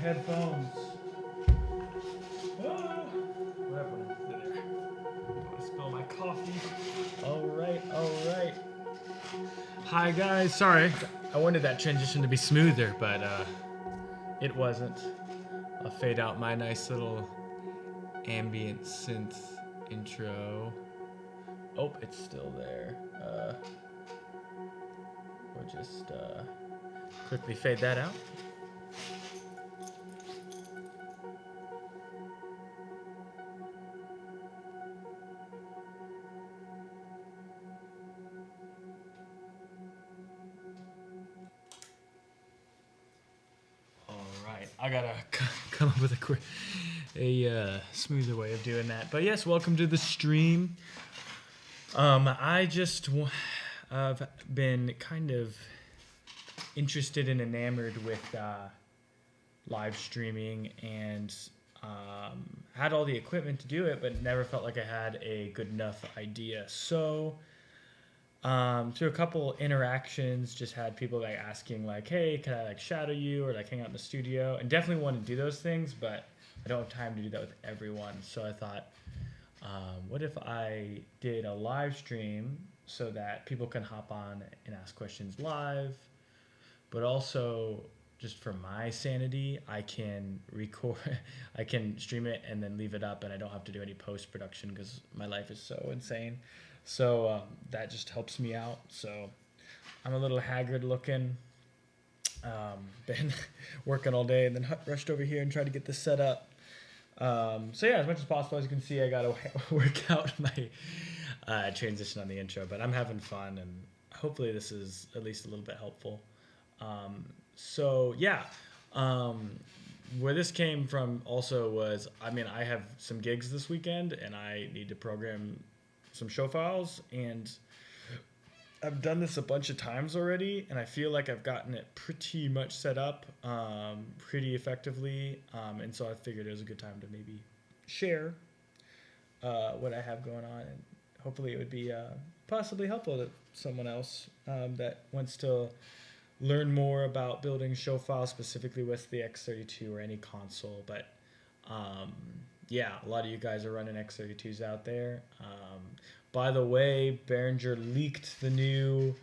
headphones. Ah, what happened there? I spill my coffee. All right. Hi guys. Sorry, I wanted that transition to be smoother, but it wasn't. I'll fade out my nice little ambient synth intro. Oh, it's still there. We'll just quickly fade that out. All right, I gotta come up with a smoother way of doing that. But yes, welcome to the stream. I've been kind of interested and enamored with live streaming and had all the equipment to do it, but never felt like I had a good enough idea. So through a couple interactions, just had people like asking like, hey, can I like shadow you or like hang out in the studio? And definitely want to do those things, but I don't have time to do that with everyone. So I thought, what if I did a live stream so that people can hop on and ask questions live, but also just for my sanity, I can record, I can stream it and then leave it up, and I don't have to do any post-production because my life is so insane. So that just helps me out. So I'm a little haggard looking. Been working all day and then rushed over here and tried to get this set up. So yeah, as much as possible, as you can see, I got to work out my transition on the intro, but I'm having fun, and hopefully this is at least a little bit helpful. So yeah, where this came from also was, I mean, I have some gigs this weekend and I need to program some show files, and I've done this a bunch of times already, and I feel like I've gotten it pretty much set up pretty effectively, and so I figured it was a good time to maybe share what I have going on, and hopefully it would be possibly helpful to someone else that wants to learn more about building show files, specifically with the X32 or any console. But yeah, a lot of you guys are running X32s out there. By the way, Behringer leaked the new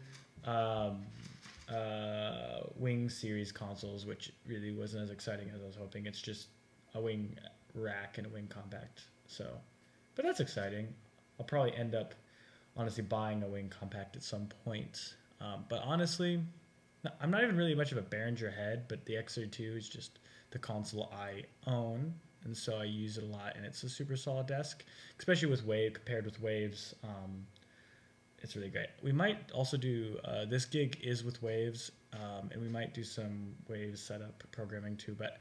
Wing series consoles, which really wasn't as exciting as I was hoping. It's just a Wing rack and a Wing compact. So, but that's exciting. I'll probably end up honestly buying a Wing compact at some point. But honestly, I'm not even really much of a Behringer head, but the X32 is just the console I own, and so I use it a lot, and it's a super solid desk, especially with Wave, compared with Waves. It's really great. We might also do, this gig is with Waves, and we might do some Waves setup programming too, but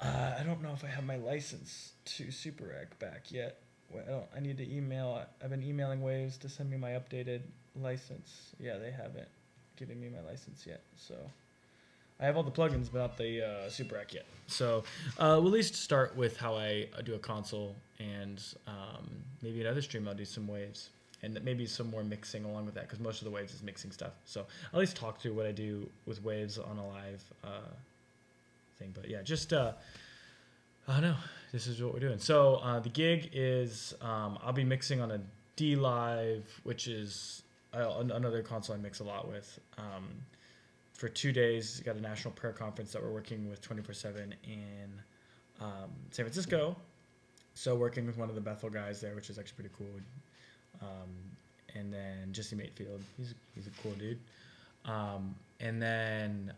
I don't know if I have my license to SuperRec back yet. Well, I need to email, I've been emailing Waves to send me my updated license. Yeah, they haven't given me my license yet, so I have all the plugins but not the SuperRec yet. So we'll at least start with how I do a console, and maybe another stream I'll do some Waves, and maybe some more mixing along with that, because most of the Waves is mixing stuff. So I'll at least talk through what I do with Waves on a live thing. But yeah, just I don't know, this is what we're doing. So the gig is I'll be mixing on a D Live, which is another console I mix a lot with. For 2 days, got a national prayer conference that we're working with 24/7 in San Francisco. So working with one of the Bethel guys there, which is actually pretty cool. And then Jesse Matefield, he's a cool dude. And then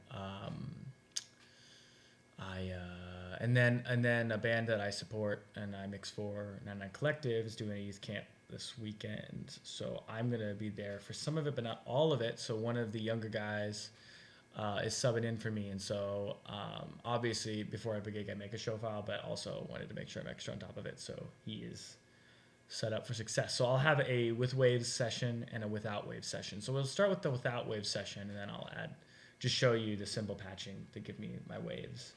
and then a band that I support and I mix for, 99 Collective, is doing a youth camp this weekend. So I'm gonna be there for some of it, but not all of it. So one of the younger guys is subbing in for me, and so obviously before every gig I make a show file, but also wanted to make sure I'm extra on top of it, so he is set up for success. So I'll have a with Waves session and a without Waves session. So we'll start with the without Waves session, and then I'll just show you the simple patching to give me my Waves.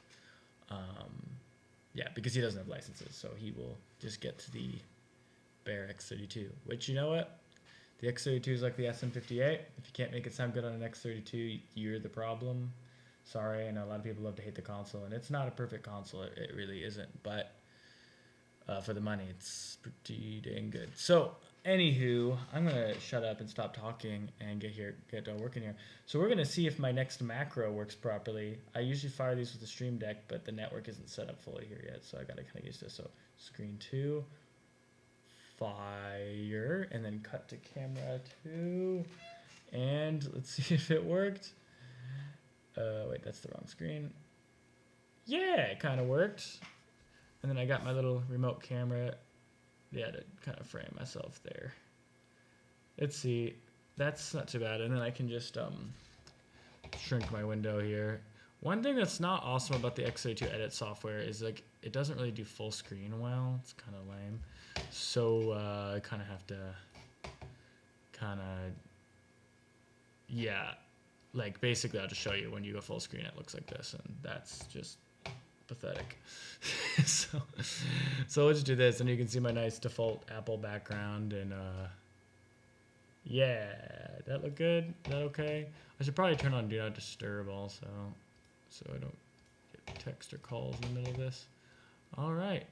Yeah, because he doesn't have licenses, so he will just get to the bare X32, which, you know what? The X32 is like the SM58. If you can't make it sound good on an X32, you're the problem. Sorry, I know a lot of people love to hate the console, and it's not a perfect console. It really isn't. But for the money, it's pretty dang good. So, anywho, I'm gonna shut up and stop talking and get working here. So we're gonna see if my next macro works properly. I usually fire these with the Stream Deck, but the network isn't set up fully here yet, so I gotta kind of use this. So screen 2, fire, and then cut to camera 2, and let's see if it worked. Wait, that's the wrong screen. Yeah, it kind of worked. And then I got my little remote camera, yeah, to kind of frame myself there. Let's see, that's not too bad. And then I can just shrink my window here. One thing that's not awesome about the X32 edit software is like it doesn't really do full screen well. It's kind of lame. So I kind of have to yeah, like basically I'll just show you when you go full screen it looks like this, and that's just pathetic. so let's do this, and you can see my nice default Apple background, and yeah, that look good? Is that okay? I should probably turn on Do Not Disturb also, so I don't get text or calls in the middle of this. All right.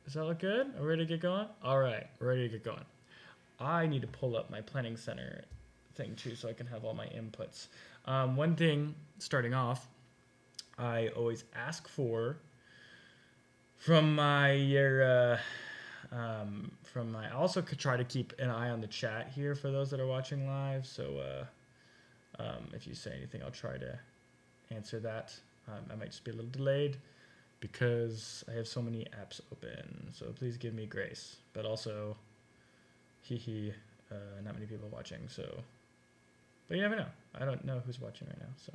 Does that look good? Are we ready to get going? All right, we're ready to get going. I need to pull up my planning center thing too, so I can have all my inputs. One thing, starting off, I always ask for from my I also could try to keep an eye on the chat here for those that are watching live. So if you say anything, I'll try to answer that. I might just be a little delayed because I have so many apps open. So please give me grace. But also, not many people watching. So, but you never know. I don't know who's watching right now. So.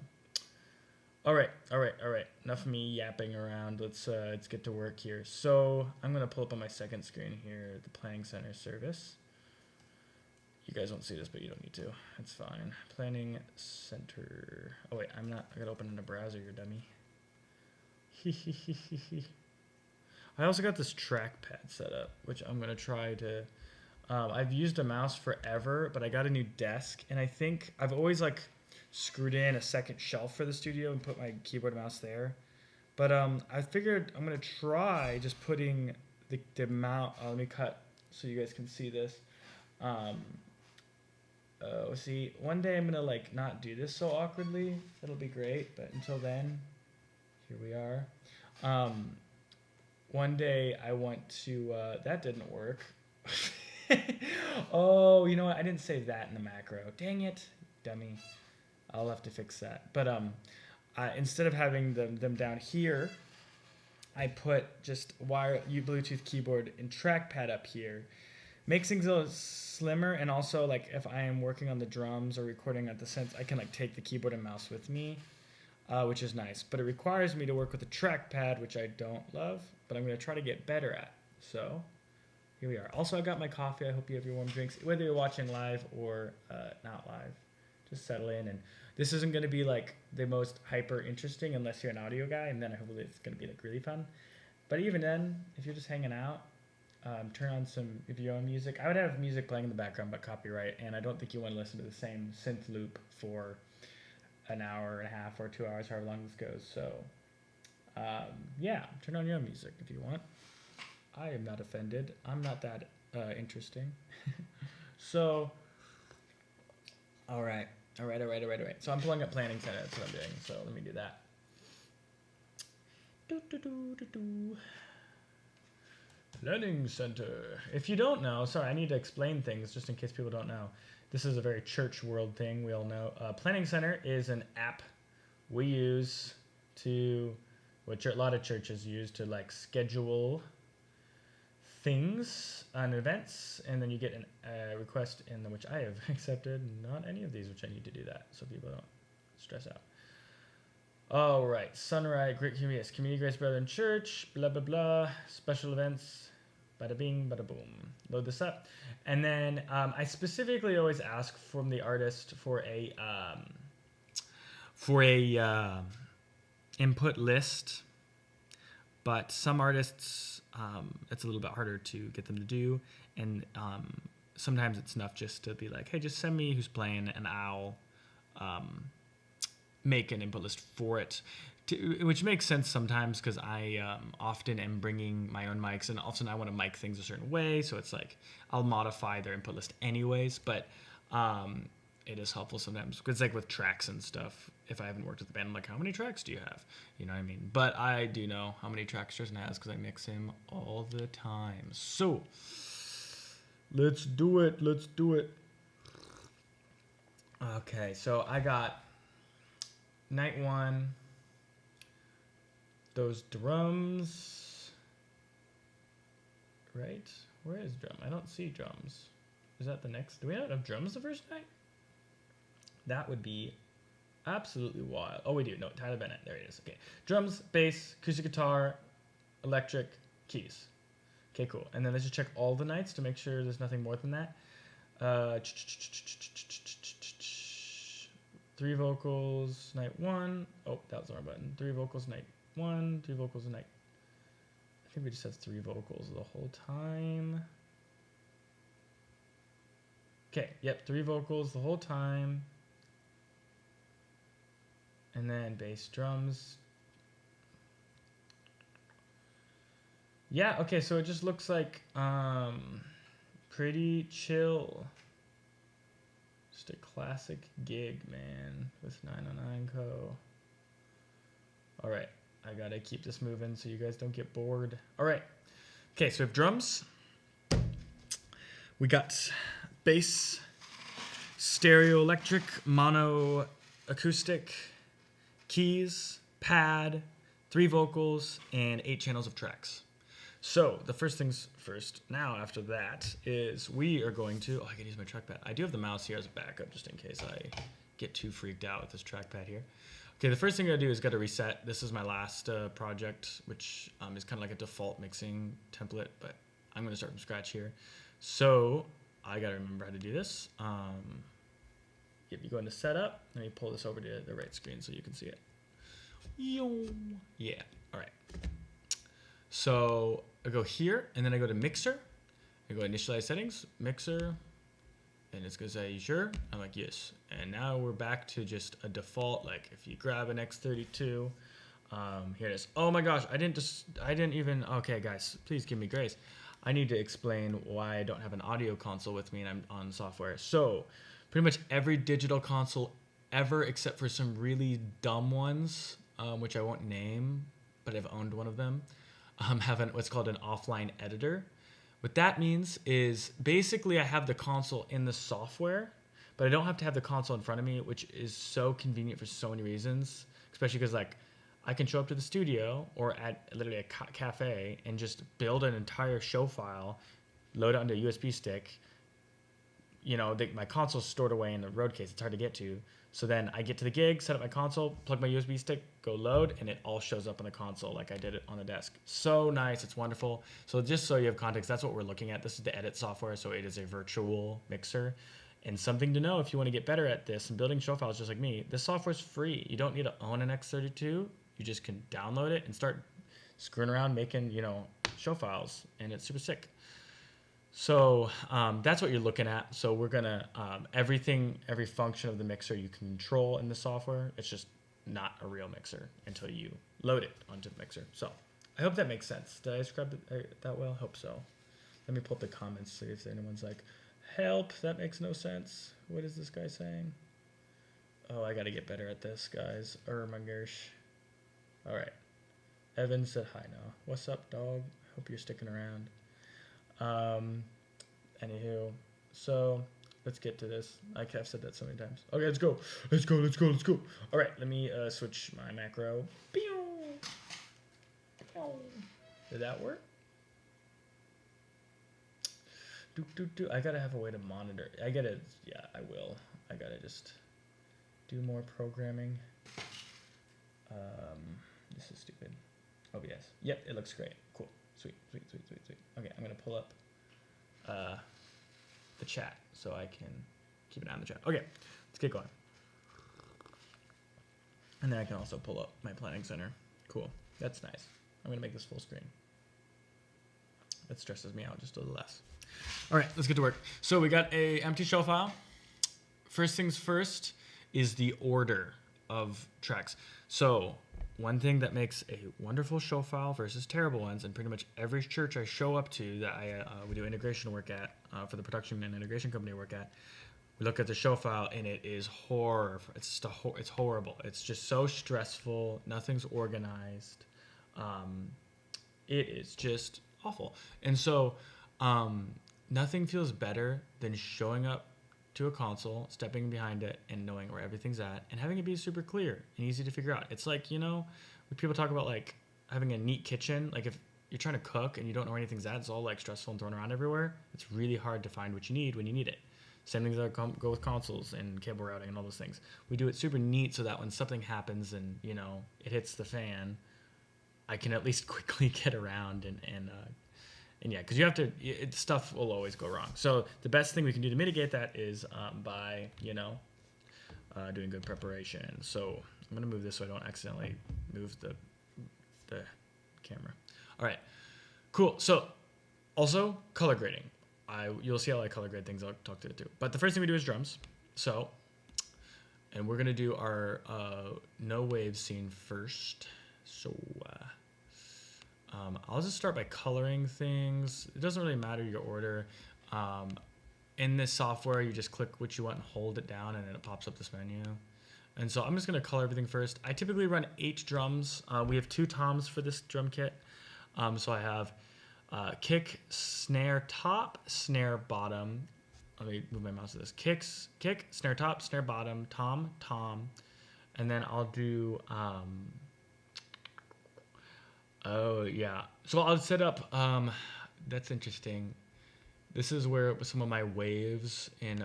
All right. Enough of me yapping around. Let's get to work here. So I'm gonna pull up on my second screen here the Planning Center service. You guys won't see this, but you don't need to. It's fine. Planning Center. Oh wait, I'm not. I gotta open in a browser, you dummy. I also got this trackpad set up, which I'm gonna try to. I've used a mouse forever, but I got a new desk, and I think I've always like screwed in a second shelf for the studio and put my keyboard and mouse there. But I figured I'm gonna try just putting the mount. Let me cut so you guys can see this. See, one day I'm gonna like not do this so awkwardly. It'll be great. But until then, here we are. One day I want to. That didn't work. Oh, you know what? I didn't save that in the macro. Dang it, dummy. I'll have to fix that. But instead of having them down here, I put just Bluetooth keyboard and trackpad up here. Makes things a little slimmer, and also like if I am working on the drums or recording at the synth, I can like take the keyboard and mouse with me, which is nice. But it requires me to work with a trackpad, which I don't love, but I'm gonna try to get better at. So here we are. Also, I got my coffee. I hope you have your warm drinks, whether you're watching live or not live. Just settle in, and this isn't going to be like the most hyper interesting unless you're an audio guy, and then hopefully it's going to be like really fun. But even then, if you're just hanging out, turn on some of your own music. I would have music playing in the background, but copyright, and I don't think you want to listen to the same synth loop for an hour and a half or 2 hours, however long this goes. So yeah, turn on your own music if you want. I am not offended. I'm not that interesting. So, all right. So I'm pulling up Planning Center. That's what I'm doing. So let me do that. Planning Center. If you don't know, sorry, I need to explain things just in case people don't know. This is a very church world thing. We all know. Planning Center is an app we use which a lot of churches use to like schedule things and events, and then you get a request in which I have accepted not any of these, which I need to do that so people don't stress out. All right, Sunrise, Great Community, Community Grace Brethren Church, blah blah blah, special events, bada bing, bada boom. Load this up, and then I specifically always ask from the artist for a input list, but some artists. It's a little bit harder to get them to do, and sometimes it's enough just to be like, hey, just send me who's playing, and I'll make an input list for it, which makes sense sometimes because I often am bringing my own mics, and often I want to mic things a certain way, so it's like I'll modify their input list anyways, but it is helpful sometimes because like with tracks and stuff, if I haven't worked with the band, I'm like, how many tracks do you have? You know what I mean? But I do know how many tracks Tristan has because I mix him all the time. So let's do it. Okay, so I got night 1, those drums, right? Where is drum? I don't see drums. Is that the next? Do we not have drums the first night? That would be absolutely wild. Oh, we do. No, Tyler Bennett. There he is. Okay. Drums, bass, acoustic guitar, electric, keys. Okay, cool. And then let's just check all the nights to make sure there's nothing more than that. 3 vocals, night 1. Oh, that was the wrong button. 3 vocals, night 1. 3 vocals, night. I think we just have 3 vocals the whole time. Okay, yep, 3 vocals the whole time. And then bass, drums. Yeah, okay, so it just looks like pretty chill. Just a classic gig, man, with 909 Co. All right, I gotta keep this moving so you guys don't get bored. All right, okay, so we have drums. We got bass, stereo electric, mono acoustic, keys, pad, 3 vocals, and 8 channels of tracks. So the first things first, now after that, is we are going to, I can use my trackpad. I do have the mouse here as a backup just in case I get too freaked out with this trackpad here. Okay, the first thing I gotta do is gotta reset. This is my last project, which is kind of like a default mixing template, but I'm gonna start from scratch here. So I gotta remember how to do this. If you go into setup, let me pull this over to the right screen so you can see it. Yeah, all right. So I go here, and then I go to mixer. I go initialize settings, mixer, and it's gonna say, you sure? I'm like, yes. And now we're back to just a default, like if you grab an X32, here it is. Oh my gosh, I didn't even, okay guys, please give me grace. I need to explain why I don't have an audio console with me and I'm on software. So pretty much every digital console ever, except for some really dumb ones, which I won't name, but I've owned one of them, have what's called an offline editor. What that means is basically I have the console in the software, but I don't have to have the console in front of me, which is so convenient for so many reasons, especially because like I can show up to the studio or at literally a cafe and just build an entire show file, load it onto a USB stick. You know, my console's stored away in the road case. It's hard to get to. So then I get to the gig, set up my console, plug my USB stick, go load, and it all shows up on the console like I did it on the desk. So nice. It's wonderful. So just so you have context, that's what we're looking at. This is the edit software, so it is a virtual mixer. And something to know if you want to get better at this and building show files just like me, this software is free. You don't need to own an X32. You just can download it and start screwing around making, you know, show files, and it's super sick. So that's what you're looking at. So we're gonna every function of the mixer you can control in the software. It's just not a real mixer until you load it onto the mixer. So I hope that makes sense. Did I describe it that well? I hope so. Let me pull up the comments, see if anyone's like, help, that makes no sense. What is this guy saying? Oh, I gotta get better at this, guys. My gosh. All right. Evan said hi now. What's up, dog? Hope you're sticking around. Anywho, so let's get to this. I've said that so many times. Okay, let's go. All right, let me switch my macro. Did that work? I gotta have a way to monitor. I will. I gotta just do more programming. This is stupid. OBS. Yep, it looks great. Cool. Sweet. Okay, I'm gonna pull up the chat so I can keep an eye on the chat. Okay, let's get going. And then I can also pull up my planning center. Cool, that's nice. I'm gonna make this full screen. That stresses me out just a little less. All right, let's get to work. So we got a empty show file. First things first is the order of tracks. So one thing that makes a wonderful show file versus terrible ones, and pretty much every church I show up to that we do integration work at, for the production and integration company I work at, we look at the show file and it is horror. It's just it's horrible. It's just so stressful. Nothing's organized. It is just awful. And so nothing feels better than showing up to a console, stepping behind it, and knowing where everything's at, and having it be super clear and easy to figure out. It's like, you know, when people talk about like having a neat kitchen, like if you're trying to cook and you don't know where anything's at, it's all like stressful and thrown around everywhere. It's really hard to find what you need when you need it. Same things that go with consoles and cable routing and all those things. We do it super neat so that when something happens and, you know, it hits the fan, I can at least quickly get around and yeah, because you have to, stuff will always go wrong. So the best thing we can do to mitigate that is by, you know, doing good preparation. So I'm going to move this so I don't accidentally move the camera. All right, cool. So also color grading. You'll see how I color grade things. I'll talk to it too. But the first thing we do is drums. So, and we're going to do our no wave scene first. So I'll just start by coloring things. It doesn't really matter your order. In this software, you just click what you want and hold it down, and then it pops up this menu. And so I'm just going to color everything first. I typically run 8 drums. We have 2 toms for this drum kit. So I have kick, snare top, snare bottom. Let me move my mouse to this. Kick, snare top, snare bottom, tom, and then I'll do. Oh yeah. So I'll set up. That's interesting. This is where some of my waves in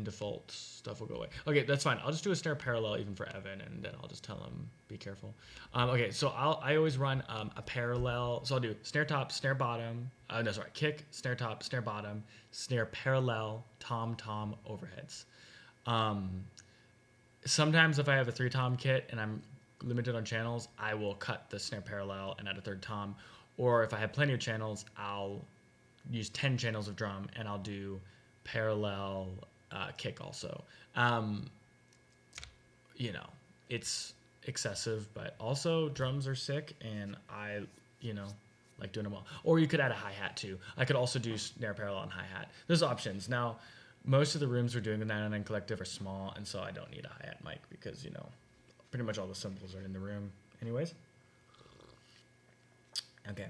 default stuff will go away. Okay, that's fine. I'll just do a snare parallel even for Evan, and then I'll just tell him be careful. Okay, so I always run a parallel. So I'll do snare top, snare bottom. Kick, snare top, snare bottom, snare parallel, tom, overheads. Sometimes if I have a 3-tom kit and I'm limited on channels, I will cut the snare parallel and add a 3rd tom. Or if I have plenty of channels, I'll use 10 channels of drum and I'll do parallel kick also. You know, it's excessive, but also drums are sick, and I, you know, like doing them all. Or you could add a hi-hat too. I could also do snare parallel and hi-hat. There's options. Now, most of the rooms we're doing the 909 Collective are small, and so I don't need a hi-hat mic because, you know, pretty much all the cymbals are in the room anyways. Okay.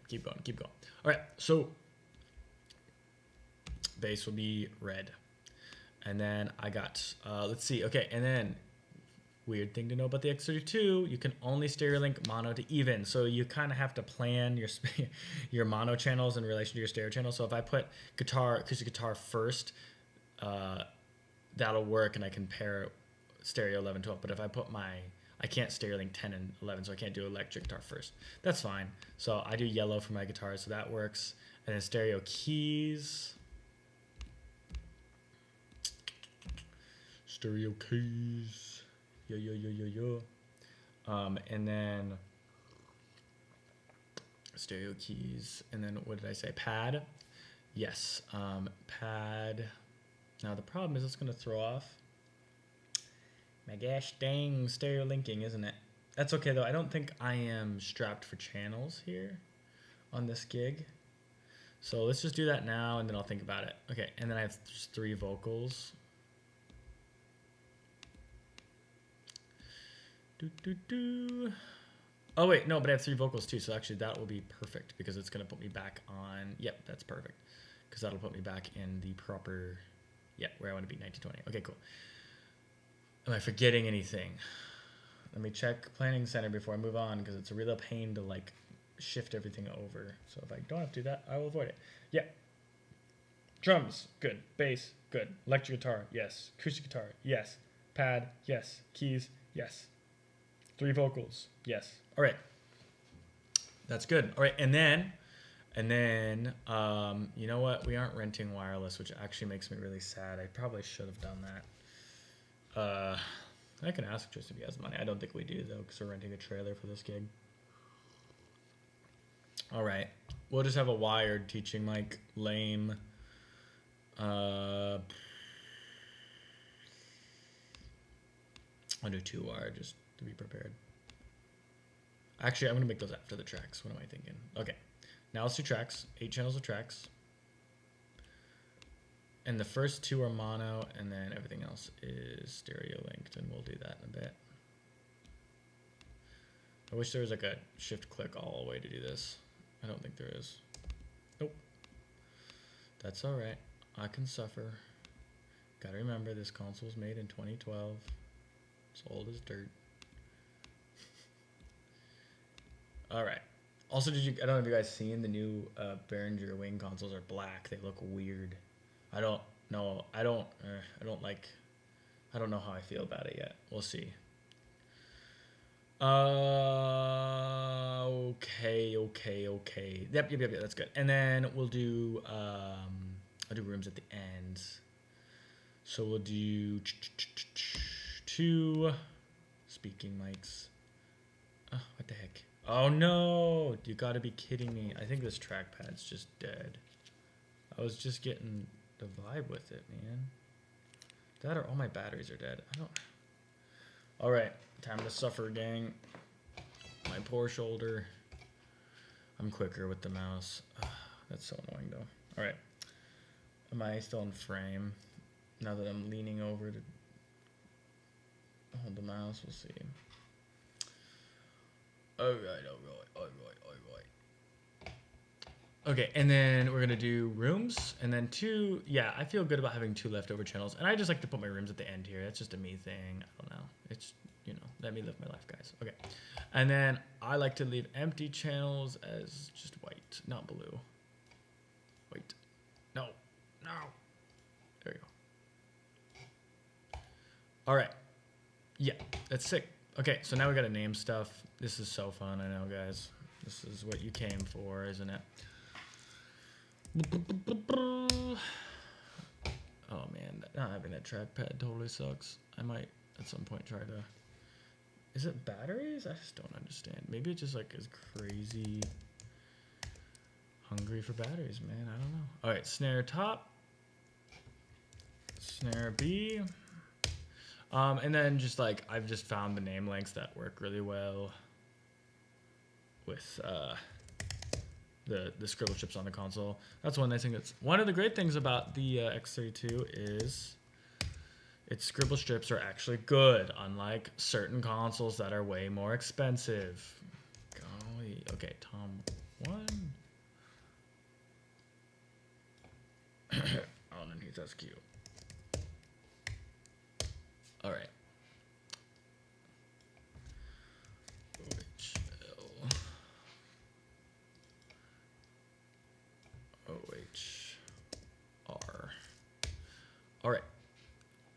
Keep going. All right, so bass will be red. And then I got, let's see. Okay, and then weird thing to know about the X32, you can only stereo link mono to even. So you kind of have to plan your mono channels in relation to your stereo channels. So if I put acoustic guitar first, that'll work and I can pair stereo 11, 12. But if I put I can't stereo link 10 and 11, so I can't do electric guitar first. That's fine. So I do yellow for my guitar, so that works. And then stereo keys. Stereo keys. Yo. And then stereo keys. And then what did I say? Pad. Yes. Pad. Now the problem is it's going to throw off my gosh dang stereo linking, isn't it? That's okay though. I don't think I am strapped for channels here on this gig. So let's just do that now and then I'll think about it. Okay, and then I have just 3 vocals. Oh wait, no, but I have 3 vocals too, so actually that will be perfect because it's gonna put me back on, yep, that's perfect. Because that'll put me back in the proper, yeah, where I wanna be, 1920. Okay, cool. Am I forgetting anything? Let me check Planning Center before I move on because it's a real pain to like shift everything over. So if I don't have to do that, I will avoid it. Yeah. Drums, good. Bass, good. Electric guitar, yes. Acoustic guitar, yes. Pad, yes. Keys, yes. 3 vocals, yes. All right. That's good. All right, and then, you know what? We aren't renting wireless, which actually makes me really sad. I probably should have done that. I can ask just if he has money. I don't think we do though, because we're renting a trailer for this gig. All right, we'll just have a wired teaching mic. Lame. I'll do 2 wire just to be prepared. Actually, I'm gonna make those after the tracks. What am I thinking? Okay, now let's do tracks. 8 channels of tracks. And the first 2 are mono, and then everything else is stereo linked, and we'll do that in a bit. I wish there was like a shift click all the way to do this. I don't think there is. Nope. That's all right. I can suffer. Gotta remember, this console was made in 2012. It's old as dirt. All right. Also, I don't know if you guys seen the new Behringer Wing consoles are black. They look weird. I don't know how I feel about it yet. We'll see. Okay. Yep, that's good. And then we'll do I'll do rooms at the end. So we'll do 2 speaking mics. Oh, what the heck? Oh no! You gotta be kidding me. I think this trackpad's just dead. I was just getting the vibe with it, man. That or all my batteries are dead. Alright, time to suffer, gang. My poor shoulder. I'm quicker with the mouse. That's so annoying though. Alright. Am I still in frame? Now that I'm leaning over to hold the mouse, we'll see. Alright. Okay, and then we're gonna do rooms, and then 2. Yeah, I feel good about having 2 leftover channels, and I just like to put my rooms at the end here. That's just a me thing. I don't know. It's, let me live my life, guys. Okay, and then I like to leave empty channels as just white, not blue. Wait, no. There we go. All right. Yeah, that's sick. Okay, so now we gotta name stuff. This is so fun, I know, guys. This is what you came for, isn't it? Oh man, not having that trackpad totally sucks. I might at some point try to. Is it batteries? I just don't understand. Maybe it just like is crazy hungry for batteries, man. I don't know. All right, snare top, snare B, and then just like I've just found the name lengths that work really well with the scribble chips on the console. That's one nice thing. That's one of the great things about the X32 is its scribble strips are actually good, unlike certain consoles that are way more expensive. Golly. Okay, Tom 1. Underneath, that's cute. All right. OHR. All right.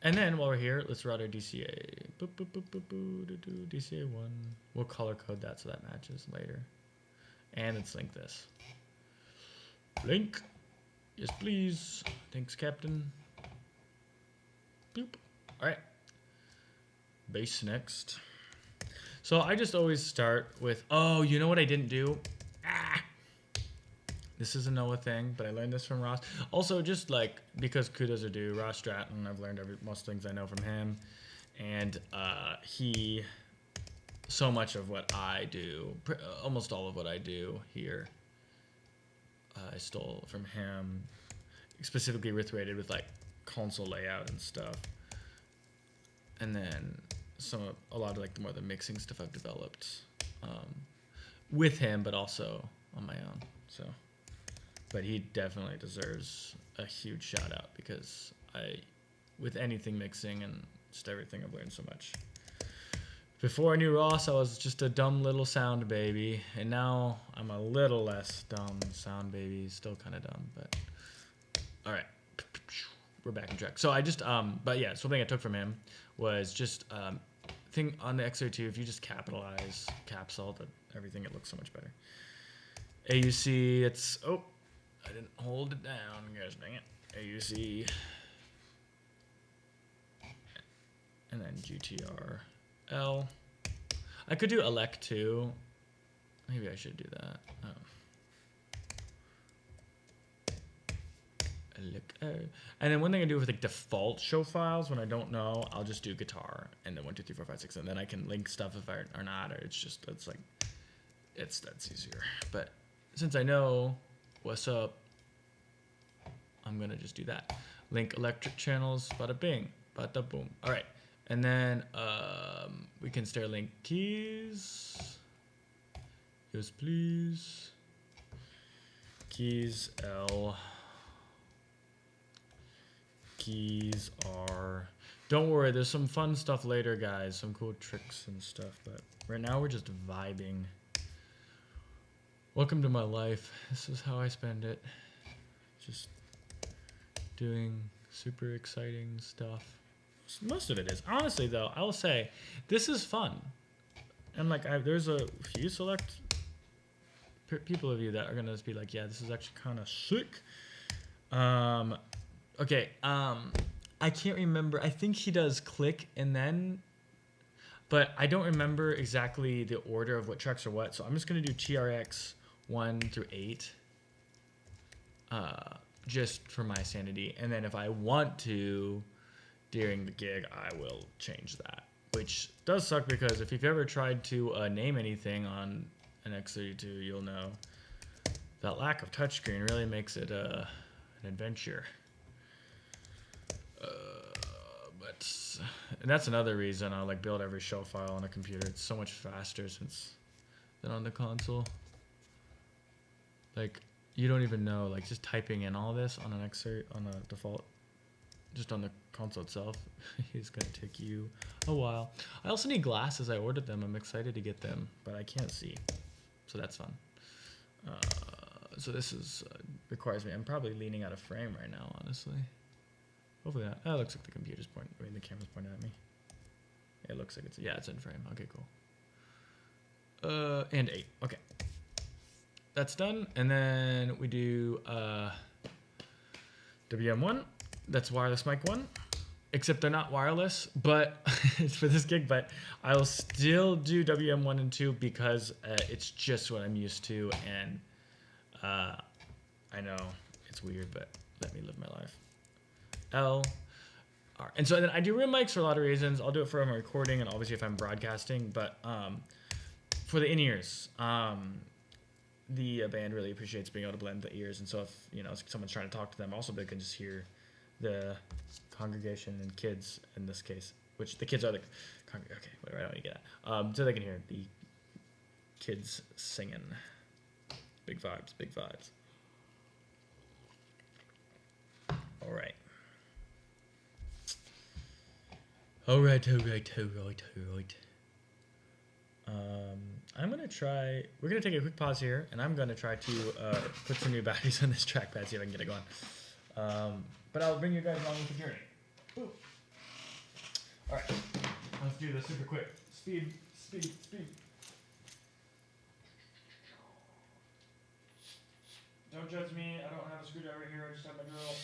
And then while we're here, let's route our DCA. DCA 1. We'll color code that so that matches later. And let's link this. Link. Yes, please. Thanks, Captain. Boop. All right. Bass next. So I just always start with, oh, you know what I didn't do? This is a Noah thing, but I learned this from Ross. Also, just like, because kudos are due, Ross Stratton, I've learned most things I know from him. And so much of what I do, almost all of what I do here, I stole from him, specifically related with like console layout and stuff. And then a lot of like the mixing stuff I've developed with him, but also on my own. So, but he definitely deserves a huge shout out because with anything mixing and just everything, I've learned so much. Before I knew Ross, I was just a dumb little sound baby, and now I'm a little less dumb sound baby. Still kind of dumb, but all right, we're back on track. So I just, but yeah, something I took from him was just thing on the X32. If you just capitalize capsule everything, it looks so much better. AUC, it's I didn't hold it down, guys. Dang it. AUC, and then GTRL. I could do elect too. Maybe I should do that. And then one thing I do with like default show files when I don't know, I'll just do guitar and then 1, 2, 3, 4, 5, 6, and then I can link stuff if I or not, or that's easier. But since I know what's up, I'm gonna just do that. Link electric channels, bada bing, bada boom. All right, and then we can stair link keys. Yes, please. Keys L. Keys R. Don't worry, there's some fun stuff later, guys. Some cool tricks and stuff, but right now we're just vibing. Welcome to my life. This is how I spend it. Just doing super exciting stuff. Most of it is. Honestly, though, I will say this is fun. And like, there's a few select people of you that are gonna just be like, yeah, this is actually kind of sick. Okay. I can't remember. I think he does click and then, but I don't remember exactly the order of what tracks are what. So I'm just gonna do TRX 1 through 8. Just for my sanity, and then if I want to during the gig, I will change that, which does suck because if you've ever tried to name anything on an X32, you'll know that lack of touchscreen really makes it an adventure. And that's another reason I like build every show file on a computer. It's so much faster than on the console. Like, you don't even know, like, just typing in all this on an on a default, just on the console itself, is gonna take you a while. I also need glasses. I ordered them. I'm excited to get them, but I can't see, so that's fun. So this is requires me. I'm probably leaning out of frame right now, honestly. Hopefully not. Oh, it looks like the computer's pointing. I mean, the camera's pointing at me. It looks like it's in frame. Okay, cool. And 8. Okay. That's done, and then we do WM1. That's wireless mic 1, except they're not wireless, but it's for this gig. But I'll still do WM1 and 2 because it's just what I'm used to, and I know it's weird, but let me live my life. L, R, and so then I do room mics for a lot of reasons. I'll do it for when I'm recording, and obviously if I'm broadcasting. But for the in-ears. The band really appreciates being able to blend the ears, and so if someone's trying to talk to them, also they can just hear the congregation and kids in this case, which the kids are the congregation. Okay, whatever, I don't need to get that. So they can hear the kids singing. Big vibes, big vibes. All right. All right. I'm going to try, we're going to take a quick pause here, and I'm going to try to put some new batteries on this trackpad, see if I can get it going. But I'll bring you guys along with the journey. Ooh. All right, let's do this super quick. Speed. Don't judge me, I don't have a screwdriver here, I just have my drill.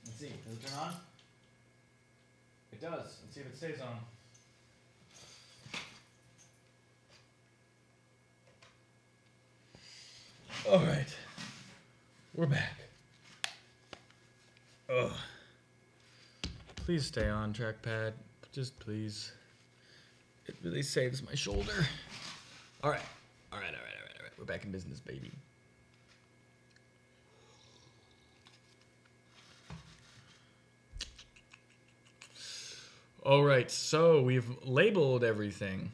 Does it turn on? It does. Let's see if it stays on. All right. We're back. Ugh. Please stay on, trackpad. Just please. It really saves my shoulder. All right. We're back in business, baby. All right, so we've labeled everything.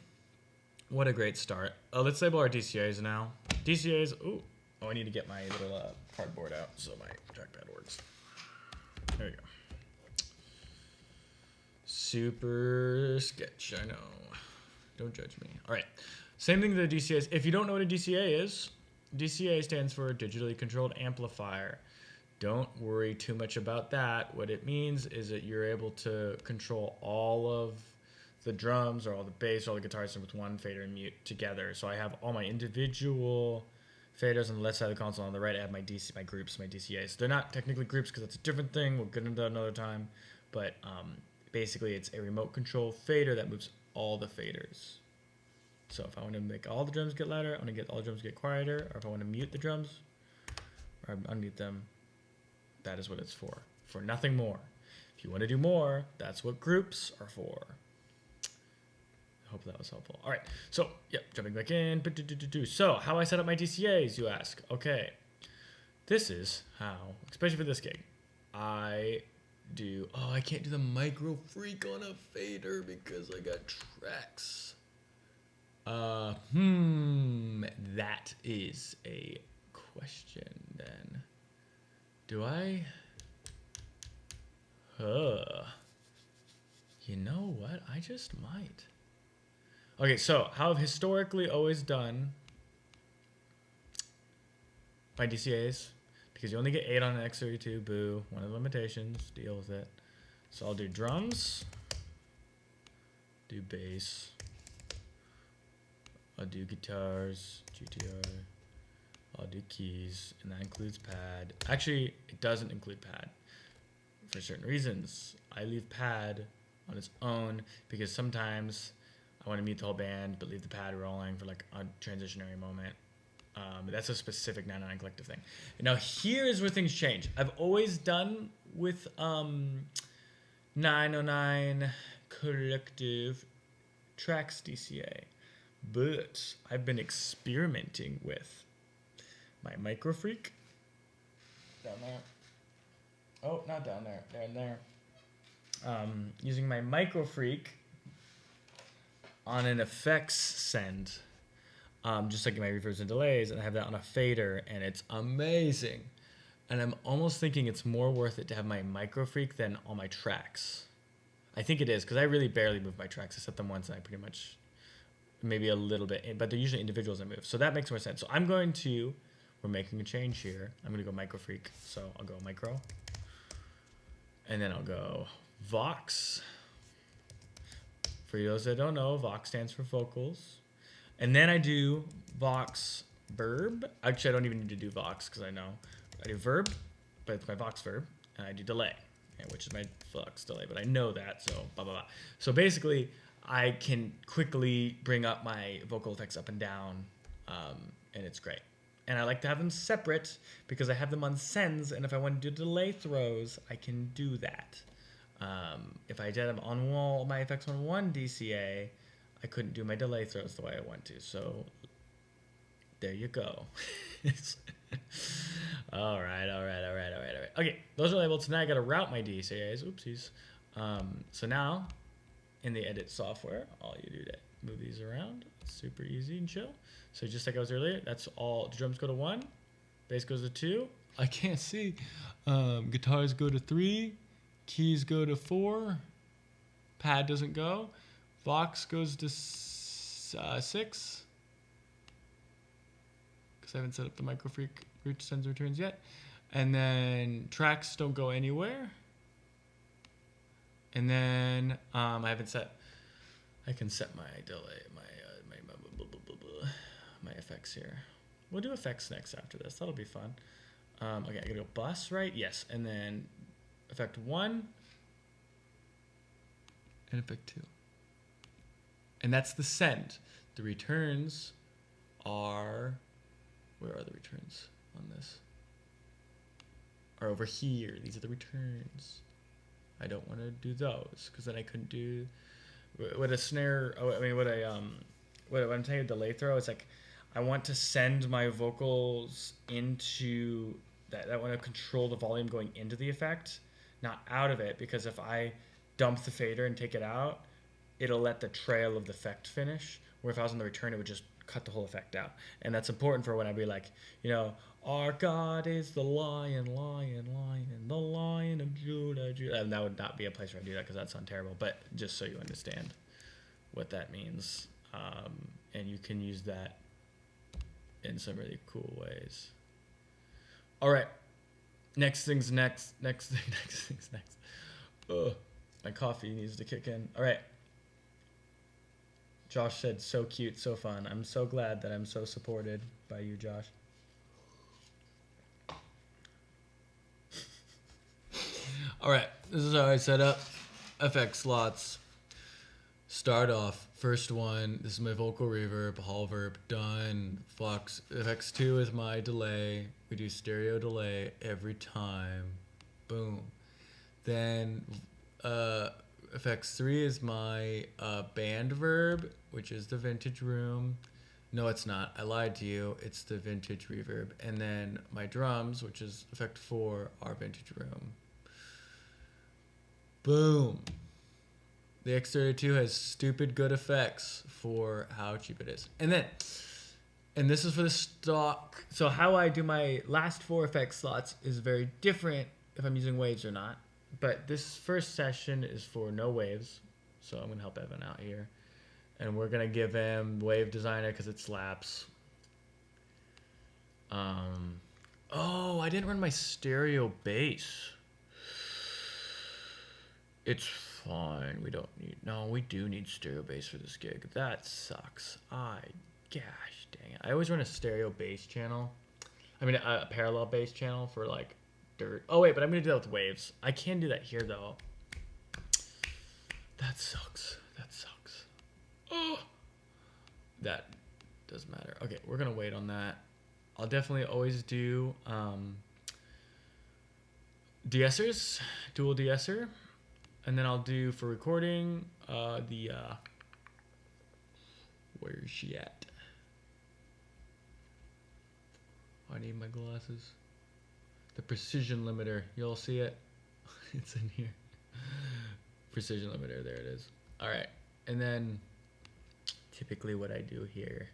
What a great start. Let's label our DCAs now. DCAs, I need to get my little cardboard out so my trackpad works. There you go. Super sketch, I know. Don't judge me. All right, Same thing with the DCAs. If you don't know what a DCA is, DCA stands for digitally controlled amplifier. Don't worry too much about that. What it means is that you're able to control all of the drums or all the bass or all the guitars with one fader and mute together. So I have all my individual faders on the left side of the console. On the right, I have my groups, my DCAs. They're not technically groups because that's a different thing. We'll get into that another time. But basically, it's a remote control fader that moves all the faders. So if I want to make all the drums get louder, I want to get all the drums get quieter, or if I want to mute the drums or unmute them, that is what it's for nothing more. If you want to do more, that's what groups are for. I hope that was helpful. All right, so jumping back in. So how I set up my DCAs, you ask? Okay, this is how, especially for this gig, I do. Oh, I can't do the micro freak on a fader because I got tracks. That is a question then. Do I? You know what? I just might. Okay, so how I've historically always done my DCAs, because you only get 8 on an X32, boo, one of the limitations, deal with it. So I'll do drums, do bass, I'll do guitars, GTR, I'll do keys, and that includes pad. Actually, it doesn't include pad for certain reasons. I leave pad on its own because sometimes I want to mute the whole band but leave the pad rolling for like a transitionary moment. That's a specific 909 Collective thing. And now here is where things change. I've always done with 909 Collective Tracks DCA. But I've been experimenting with my Micro Freak. Down there. Oh, not down there. There and there. Using my Micro Freak on an effects send. Just like my reverbs and delays, and I have that on a fader, and it's amazing. And I'm almost thinking it's more worth it to have my Micro Freak than all my tracks. I think it is, because I really barely move my tracks. I set them once, and I pretty much... maybe a little bit, but they're usually individuals I move. So that makes more sense. So we're making a change here. I'm going to go Micro Freak. So I'll go Micro. And then I'll go Vox. For those that don't know, Vox stands for vocals. And then I do Vox verb. Actually, I don't even need to do Vox because I know. I do verb, but it's my Vox verb. And I do delay, which is my Vox delay. But I know that, so blah, blah, blah. So basically... I can quickly bring up my vocal effects up and down, and it's great. And I like to have them separate because I have them on sends, and if I want to do delay throws, I can do that. If I did them on my effects on one DCA, I couldn't do my delay throws the way I want to. So there you go. All right. Okay, those are labeled. So now I got to route my DCAs. Oopsies. So now... in the edit software, all you do to move these around, it's super easy and chill. So just like I was earlier, that's all. The drums go to 1, bass goes to 2. I can't see. Guitars go to 3, keys go to 4, pad doesn't go, Vox goes to 6, because I haven't set up the Micro Freak root sends returns yet, and then tracks don't go anywhere. And then I can set my delay, my effects here. We'll do effects next after this. That'll be fun. Okay, I gotta go bus, right? Yes. And then effect 1 and effect 2. And that's the send. The returns are, where are the returns on this? Are over here. These are the returns. I don't want to do those because then I couldn't do what a snare. What I'm telling you, delay throw. It's like I want to send my vocals into that. I want to control the volume going into the effect, not out of it. Because if I dump the fader and take it out, it'll let the trail of the effect finish. Where if I was on the return, it would just cut the whole effect out. And that's important for when I be like, our God is the lion, the lion of Judah. And that would not be a place where I do that because that sounds terrible. But just so you understand what that means. and you can use that in some really cool ways. All right, next thing's next. Ugh, my coffee needs to kick in. All right. Josh said, so cute, so fun. I'm so glad that I'm so supported by you, Josh. All right, this is how I set up FX slots. Start off, first one, this is my vocal reverb, hall verb, done. Flux, FX2 is my delay. We do stereo delay every time. Boom. Then FX3 is my band verb, which is the vintage room. No, it's not. I lied to you. It's the vintage reverb. And then my drums, which is effect 4, are vintage room. Boom. The X32 has stupid good effects for how cheap it is. And this is for the stock. So how I do my last 4 effect slots is very different if I'm using waves or not. But this first session is for no waves. So I'm going to help Evan out here. And we're going to give him Wave Designer because it slaps. Oh, I didn't run my stereo bass. It's fine. We don't need... No, we do need stereo bass for this gig. That sucks. Gosh dang it. I always run a stereo bass channel. I mean, a parallel bass channel for, like, dirt. Oh, wait, but I'm going to do that with waves. I can do that here, though. That sucks. That sucks. Oh. That does matter. Okay, we're going to wait on that. I'll definitely always do de-essers, dual de-esser. And then I'll do, for recording, where is she at? I need my glasses. The precision limiter, you'll see it. It's in here. Precision limiter, there it is. All right, and then typically what I do here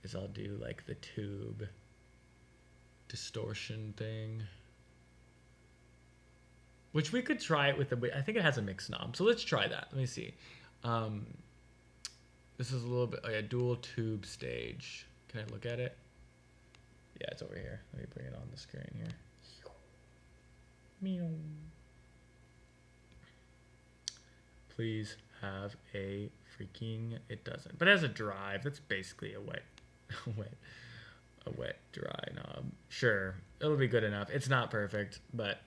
is I'll do like the tube distortion thing. Which we could try it with I think it has a mix knob. So let's try that. Let me see. This is a little bit like a dual tube stage. Can I look at it? Yeah, it's over here. Let me bring it on the screen here. Meow. Please have a freaking, it doesn't. But it has a drive. That's basically a wet dry knob. Sure, it'll be good enough. It's not perfect, but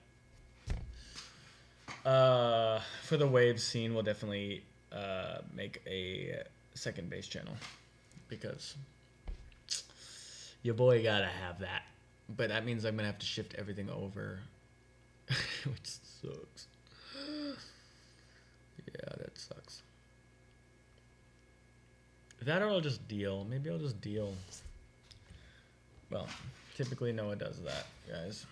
for the wave scene, we'll definitely make a second bass channel because your boy gotta have that. But that means I'm gonna have to shift everything over, which sucks. Yeah, that sucks. That or I'll just deal. Maybe I'll just deal. Well, typically Noah does that, guys.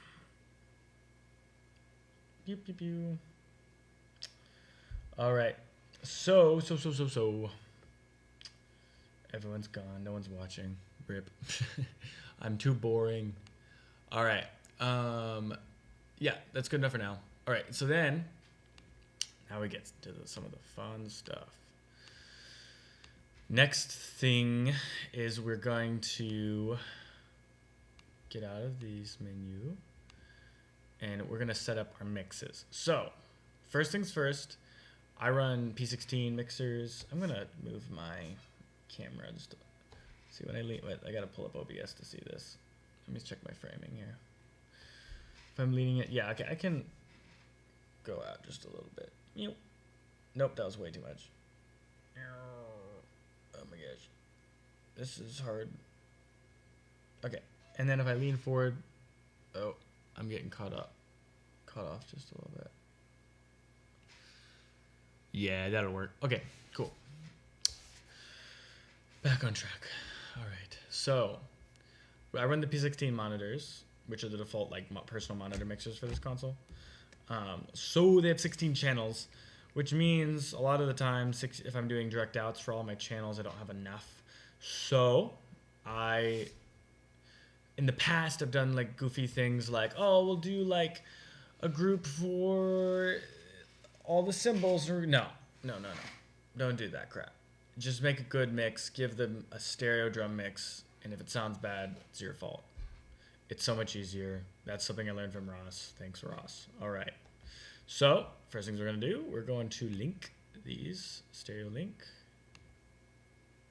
Pew, pew, pew. All right. So. Everyone's gone. No one's watching. Rip. I'm too boring. All right. Yeah, that's good enough for now. All right. So then, now we get to some of the fun stuff. Next thing is we're going to get out of these menu and we're going to set up our mixes. So first things first, I run P16 mixers. I'm going to move my camera just to see when I lean. Wait, I got to pull up OBS to see this. Let me check my framing here. If I'm leaning it, yeah, okay, I can go out just a little bit. Nope, that was way too much. Oh my gosh. This is hard. Okay. And then if I lean forward, oh, I'm getting caught off just a little bit. Yeah, that'll work. Okay, cool. Back on track. All right. So I run the P16 monitors, which are the default like personal monitor mixers for this console. So they have 16 channels, which means a lot of the time, if I'm doing direct outs for all my channels, I don't have enough. So in the past, I've done like goofy things like, oh, we'll do like a group for all the symbols. Or no. Don't do that crap. just make a good mix, give them a stereo drum mix, and if it sounds bad, it's your fault. It's so much easier. That's something I learned from Ross. Thanks, Ross. All right. So, first things we're going to do, we're going to link these. Stereo link.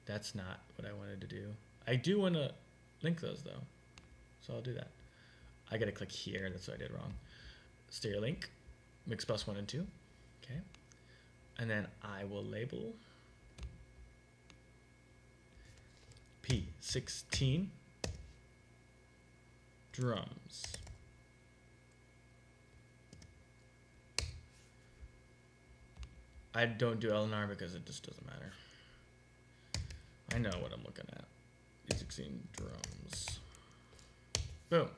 That's not what I wanted to do. I do want to link those, though. So I'll do that. I got to click here. That's what I did wrong. Stereo link. Mix bus 1 and 2. Okay. And then I will label P16 drums. I don't do LNR because it just doesn't matter. I know what I'm looking at. P16 drums. Boom.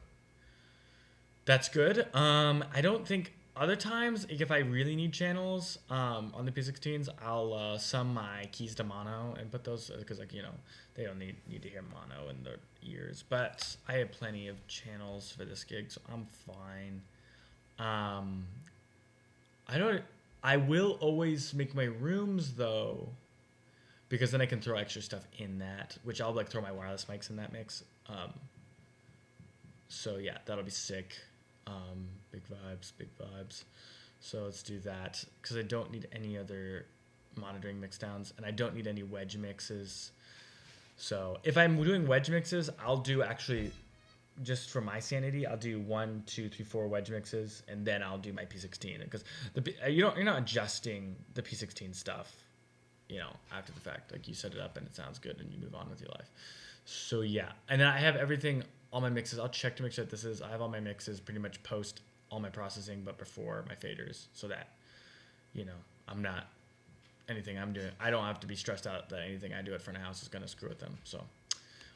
That's good. I don't think other times, like if I really need channels on the P16s, I'll sum my keys to mono and put those because, like, you know, they don't need to hear mono in their ears. But I have plenty of channels for this gig, so I'm fine. I will always make my rooms though, because then I can throw extra stuff in that, which I'll like throw my wireless mics in that mix. So yeah, that'll be sick. Big vibes. So let's do that because I don't need any other monitoring mix downs and I don't need any wedge mixes. So if I'm doing wedge mixes, I'll do actually, just for my sanity, I'll do 1, 2, 3, 4 wedge mixes and then I'll do my P16 because you're not adjusting the P16 stuff, you know, after the fact. Like you set it up and it sounds good and you move on with your life. So yeah, and then I have everything. All my mixes, I'll check to make sure that I have all my mixes pretty much post all my processing, but before my faders, so that, you know, I'm not, anything I'm doing, I don't have to be stressed out that anything I do at front of house is going to screw with them. So,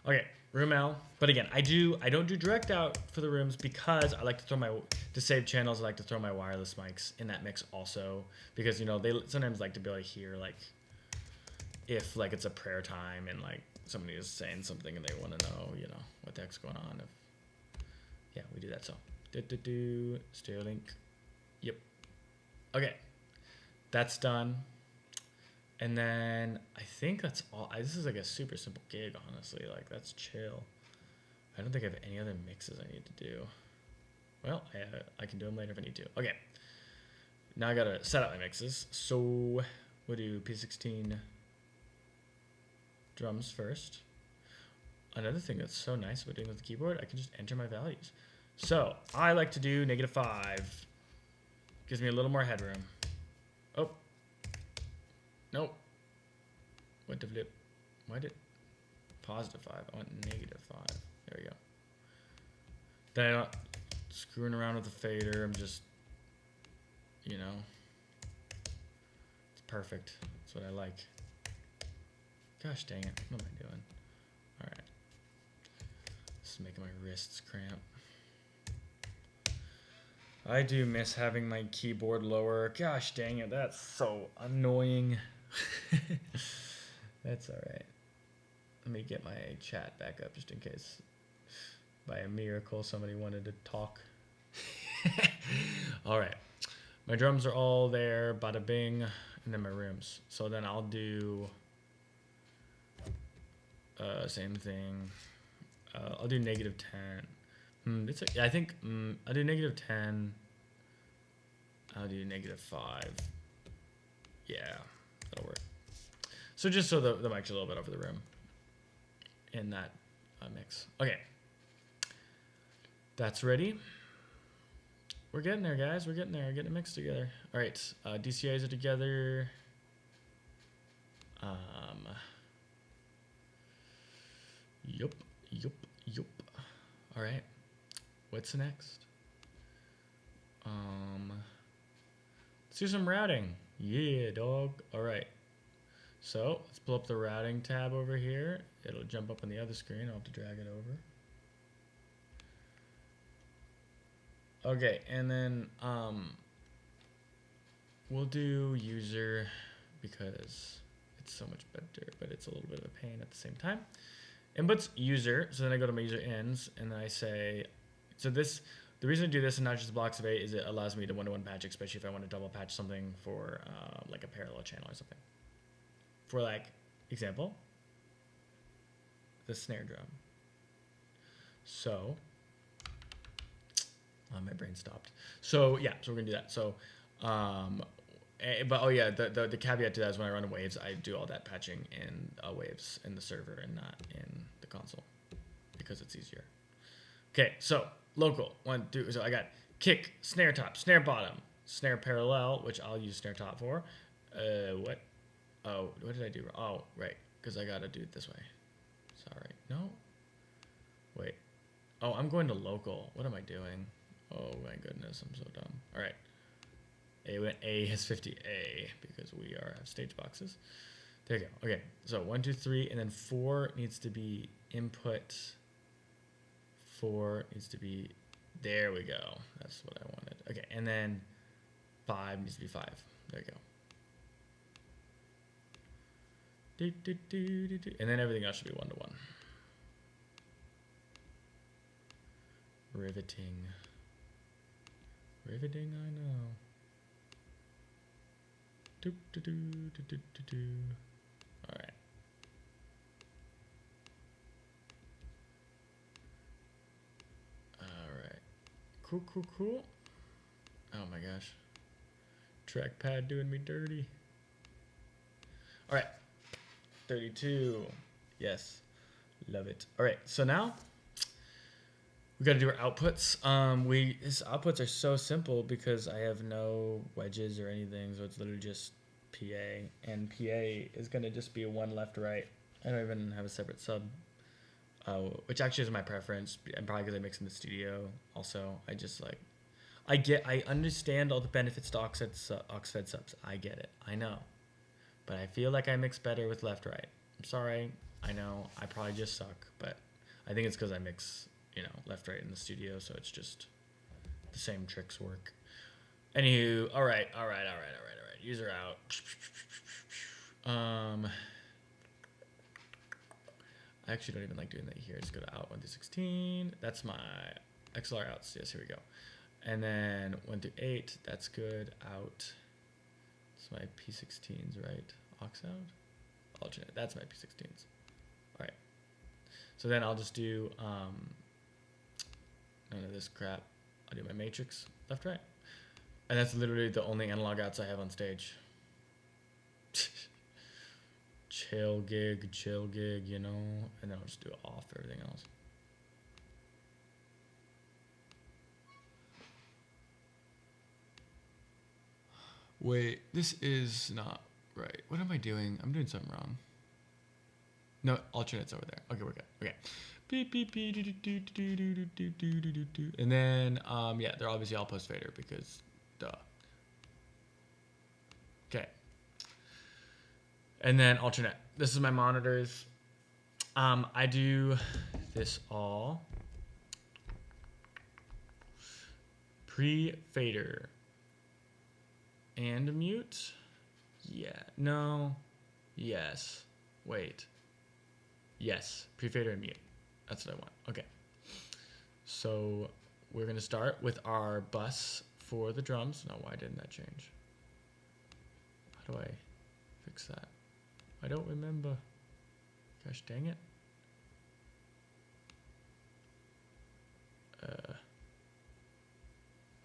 okay, room L. But again, I don't do direct out for the rooms because I like to to save channels, I like to throw my wireless mics in that mix also, because, you know, they sometimes like to be able to hear, like, if, like, it's a prayer time and, like, somebody is saying something and they want to know, you know, what the heck's going on. Yeah, we do that. So, stereo link. Yep. Okay, that's done. And then I think that's all. This is like a super simple gig, honestly. Like, that's chill. I don't think I have any other mixes I need to do. Well, I can do them later if I need to. Okay. Now I gotta set up my mixes. So we'll do P16 drums first. Another thing that's so nice about doing with the keyboard, I can just enter my values. So I like to do -5. Gives me a little more headroom. Oh. Nope. Went to flip. Why did +5? I want -5. There we go. Then I'm not screwing around with the fader. I'm just, you know, it's perfect. That's what I like. Gosh dang it. What am I doing? Alright. This is making my wrists cramp. I do miss having my keyboard lower. Gosh dang it. That's so annoying. That's alright. Let me get my chat back up just in case by a miracle somebody wanted to talk. Alright. My drums are all there. Bada bing. And then my rooms. So then I'll do... same thing. I'll do -10. I think I'll do -10. I'll do -5. Yeah, that'll work. So just so the mic's a little bit over the room in that mix. Okay, that's ready. We're getting there, guys. We're getting there. We're getting a mix together. All right, DCIs are together. Yup. All right. What's next? Let's do some routing. Yeah, dog. All right. So let's pull up the routing tab over here. It'll jump up on the other screen. I'll have to drag it over. Okay, and then we'll do user because it's so much better, but it's a little bit of a pain at the same time. Inputs user, so then I go to my user ends and then I say, so this, the reason I do this and not just blocks of 8 is it allows me to one-to-one patch, especially if I want to double patch something for like a parallel channel or something. For like example, the snare drum. So, my brain stopped. So yeah, so we're gonna do that. So, but oh yeah, the caveat to that is when I run waves, I do all that patching in waves in the server and not in the console because it's easier. Okay, so local 1, 2. So I got kick, snare top, snare bottom, snare parallel, which I'll use snare top for. What? Oh, what did I do? Oh, right, because I gotta do it this way. Sorry, no. Wait. Oh, I'm going to local. What am I doing? Oh my goodness, I'm so dumb. All right. A has 50A because we have stage boxes. There you go. Okay, so 1, 2, 3, and then 4 needs to be input. 4 needs to be, there we go. That's what I wanted. Okay, and then 5 needs to be 5. There you go. And then everything else should be 1 to 1. Riveting. Riveting, I know. All right. All right. Cool, cool, cool. Oh my gosh. Trackpad doing me dirty. All right. 32. Yes. Love it. All right. So now we got to do our outputs. His outputs are so simple because I have no wedges or anything, so it's literally just PA, and PA is gonna just be a 1 left right. I don't even have a separate sub, which actually is my preference, and probably because I mix in the studio. Also, I understand all the benefits to aux-fed subs. I get it. I know, but I feel like I mix better with left right. I'm sorry. I know I probably just suck, but I think it's because I mix, left, right in the studio, so it's just the same tricks work. Anywho, all right. User out. I actually don't even like doing that here. Just go to out 1 through 16. That's my XLR outs. Yes, here we go. And then 1 through 8. That's good. Out. That's my P16s, right? Aux out. Alternate. That's my P16s. All right. So then I'll just do none of this crap. I'll do my matrix left, right. And that's literally the only analog outs I have on stage. chill gig, And then I'll just do it off everything else. Wait, this is not right. What am I doing? I'm doing something wrong. No, alternate's over there. Okay, we're good. Okay. Beep, beep, beep, and then, yeah, they're obviously all post fader because, duh. Okay. And then alternate. This is my monitors. I do this all pre-fader and mute. Yeah. No. Yes. Wait. Yes. Pre-fader and mute. That's what I want. Okay. So we're going to start with our bus for the drums. Now, why didn't that change? How do I fix that? I don't remember. Gosh dang it.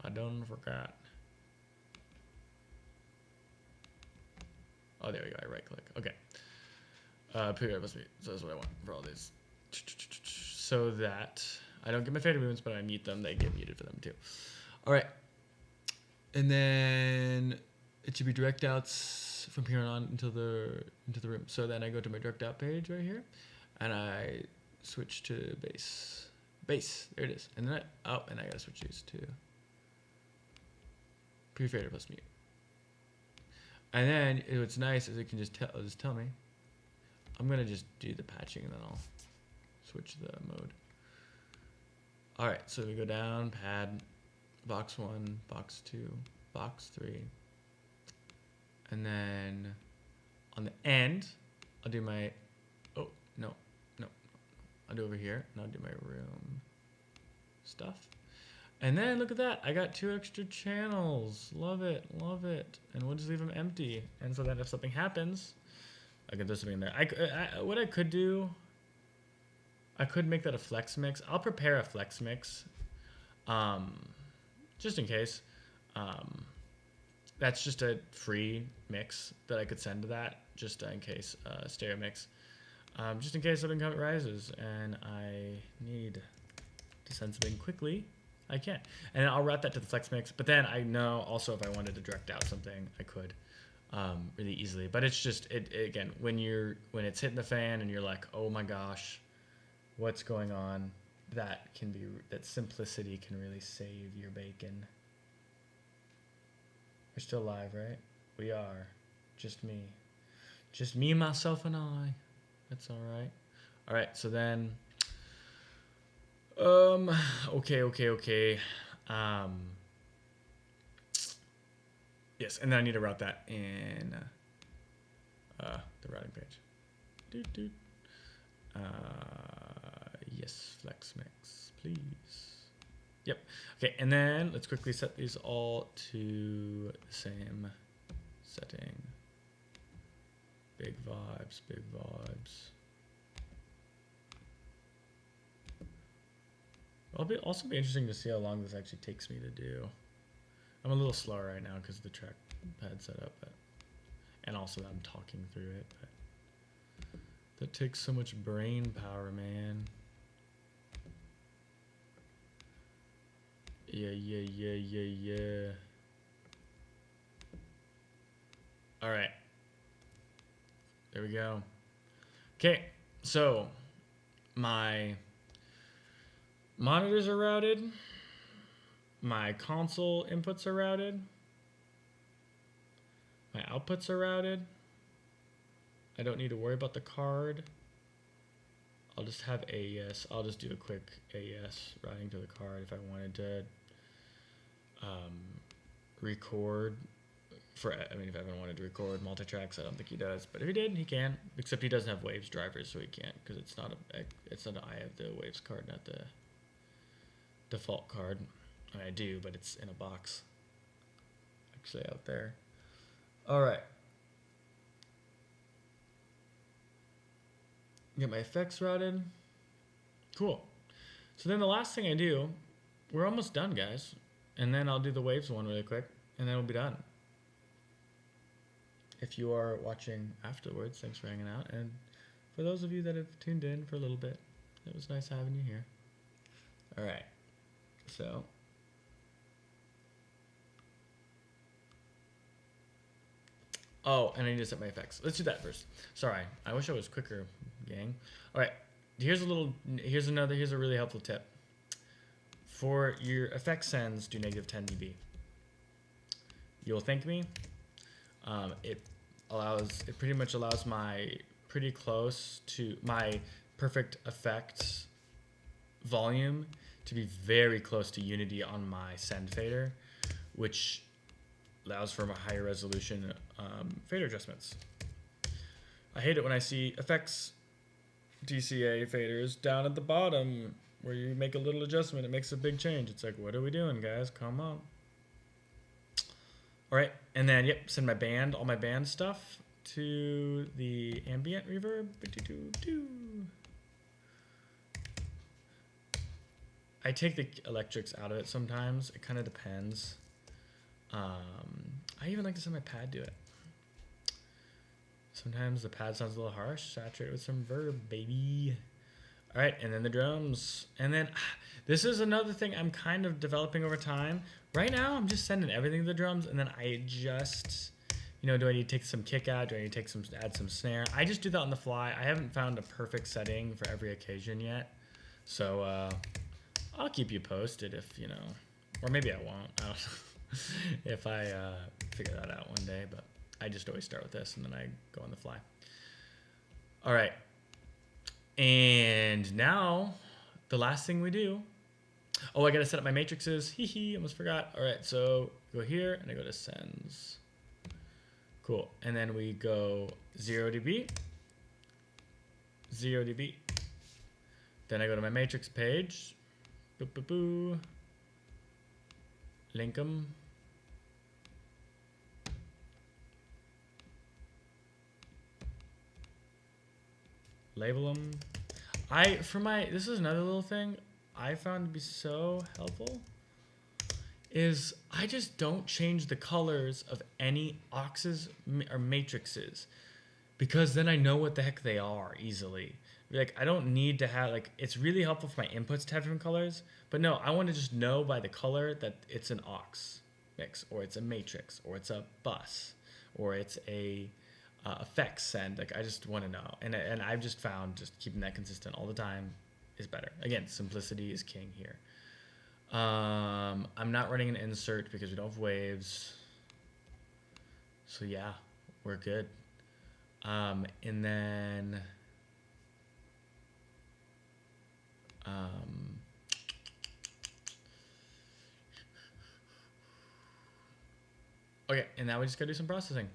I done forgot. Oh, there we go. I right click. Okay. Period must be. So that's what I want for all these. So that I don't get my fader movements, but I mute them. They get muted for them too. All right. And then it should be direct outs from here on into the room. So then I go to my direct out page right here, and I switch to bass. Bass. There it is. And then I gotta switch these to pre-fader plus mute. And then what's nice is it can just tell me. I'm gonna just do the patching and then I'll switch the mode. All right, so we go down, pad, box 1, box 2, box 3, and then on the end, I'll do my. Oh no, I'll do over here, and I'll do my room stuff. And then look at that, I got 2 extra channels. Love it, love it. And we'll just leave them empty. And so that if something happens, I could throw something in there. What I could do, I could make that a flex mix. I'll prepare a flex mix, just in case. That's just a free mix that I could send to that, just in case, stereo mix. Just in case something rises and I need to send something quickly, I can. And I'll route that to the flex mix. But then I know also if I wanted to direct out something, I could really easily. But it's just, again, when it's hitting the fan and you're like, oh my gosh, what's going on? That simplicity can really save your bacon. We're still live, right? We are. Just me. Just me, myself, and I. That's all right. All right, so then... Okay. Yes, and then I need to route that in the routing page. Yes, flex mix, please. Yep. Okay, and then let's quickly set these all to the same setting. Big vibes, big vibes. It'll also be interesting to see how long this actually takes me to do. I'm a little slow right now because of the trackpad setup, and also I'm talking through it. But that takes so much brain power, man. Yeah. All right. There we go. Okay, so my monitors are routed. My console inputs are routed. My outputs are routed. I don't need to worry about the card. I'll just have AES. I'll just do a quick AES routing to the card if I wanted to record. If Evan wanted to record multi-tracks, I don't think he does. But if he did, he can. Except he doesn't have Waves drivers, so he can't because it's not I have the Waves card, not the default card. I do, but it's in a box. Actually, out there. All right. Get my effects routed. Cool. So then the last thing I do, we're almost done, guys. And then I'll do the Waves one really quick, and then we'll be done. If you are watching afterwards, thanks for hanging out. And for those of you that have tuned in for a little bit, it was nice having you here. All right. So... oh, and I need to set my effects. Let's do that first. Sorry, I wish I was quicker, gang. All right, here's a really helpful tip. For your effect sends, do -10 dB. You'll thank me. It pretty much allows my pretty close to my perfect effects volume to be very close to unity on my send fader, which allows for higher resolution fader adjustments. I hate it when I see effects DCA faders down at the bottom where you make a little adjustment, it makes a big change. It's like, what are we doing, guys? Come on. All right, and then, send all my band stuff to the ambient reverb. I take the electrics out of it sometimes. It kind of depends. I even like to send my pad do it. Sometimes the pad sounds a little harsh. Saturate with some verb, baby. All right, and then the drums. And then this is another thing I'm kind of developing over time. Right now, I'm just sending everything to the drums, and then I adjust. Do I need to take some kick out? Do I need to add some snare? I just do that on the fly. I haven't found a perfect setting for every occasion yet. So I'll keep you posted if, or maybe I won't. I don't know. If I figure that out one day, but I just always start with this and then I go on the fly. All right. And now the last thing we do. Oh, I got to set up my matrices. Almost forgot. All right. So go here and I go to sends. Cool. And then we go 0 dB. 0 dB. Then I go to my matrix page. Link them. label them. This is another little thing I found to be so helpful is I just don't change the colors of any auxes or matrices because then I know what the heck they are easily. Like, I don't need to have, like, it's really helpful for my inputs to have different colors, but no, I want to just know by the color that it's an aux mix, or it's a matrix, or it's a bus, or it's a effects send. Like, I just want to know. And I've just found just keeping that consistent all the time is better. Again, simplicity is king here. I'm not running an insert because we don't have waves. So yeah, we're good. And then okay, and now we just gotta do some processing.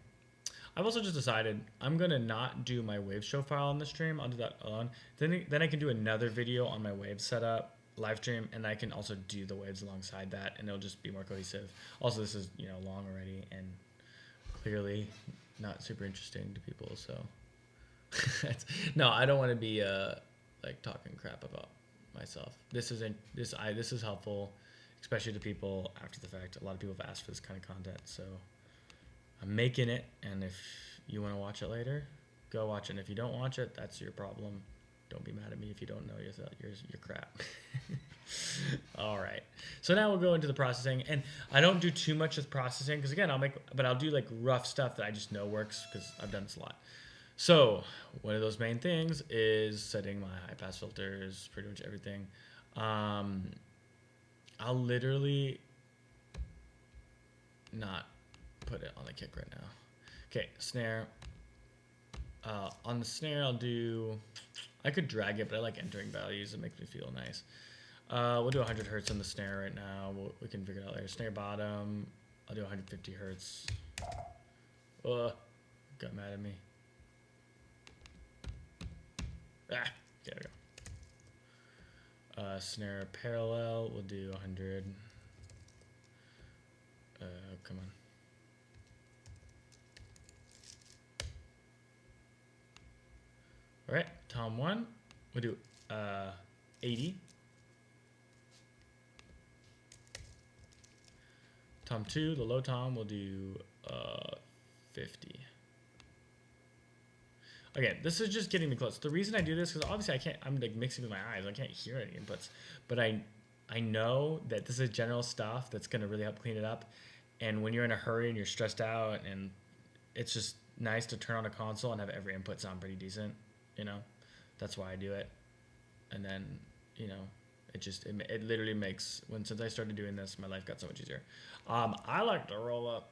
I've also just decided I'm gonna not do my wave show file on the stream. I'll do that alone. Then I can do another video on my wave setup live stream, and I can also do the waves alongside that, and it'll just be more cohesive. Also, this is long already and clearly not super interesting to people. So no, I don't want to be like talking crap about myself. This is helpful, especially to people after the fact. A lot of people have asked for this kind of content, so I'm making it, and if you want to watch it later, go watch it. And if you don't watch it, that's your problem. Don't be mad at me if you don't know your crap. All right. So now we'll go into the processing, and I don't do too much with processing because again, I'll do like rough stuff that I just know works because I've done this a lot. So one of those main things is setting my high pass filters, pretty much everything. I'll literally not put it on the kick right now. Okay, snare. On the snare, I could drag it, but I like entering values. It makes me feel nice. We'll do 100 hertz on the snare right now. We can figure it out later. Snare bottom, I'll do 150 hertz. Got mad at me. There we go. Snare parallel, we'll do 100. Come on. All right, tom 1, we'll do 80. Tom 2, the low tom, we'll do 50. Again, this is just getting me close. The reason I do this, because obviously I'm like mixing with my eyes. I can't hear any inputs. But I know that this is general stuff that's going to really help clean it up. And when you're in a hurry and you're stressed out, and it's just nice to turn on a console and have every input sound pretty decent, That's why I do it. And then, it literally makes, since I started doing this, my life got so much easier. I like to roll up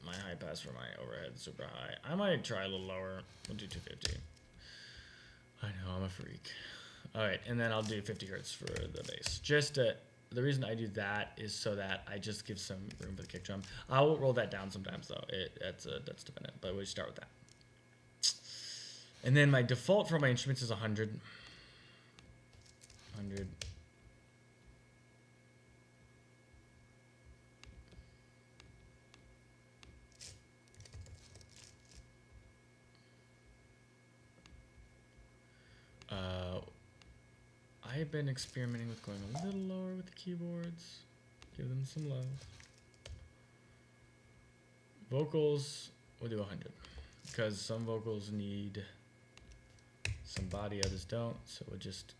my high pass for my overhead super high. I might try a little lower. We'll do 250. I know, I'm a freak. All right, and then I'll do 50 hertz for the bass. The reason I do that is so that I just give some room for the kick drum. I will roll that down sometimes though. That's dependent, but we'll start with that. And then my default for my instruments is 100. 100. I've been experimenting with going a little lower with the keyboards. Give them some love. Vocals, we'll do 100. Because some vocals need some body, others don't. So we'll just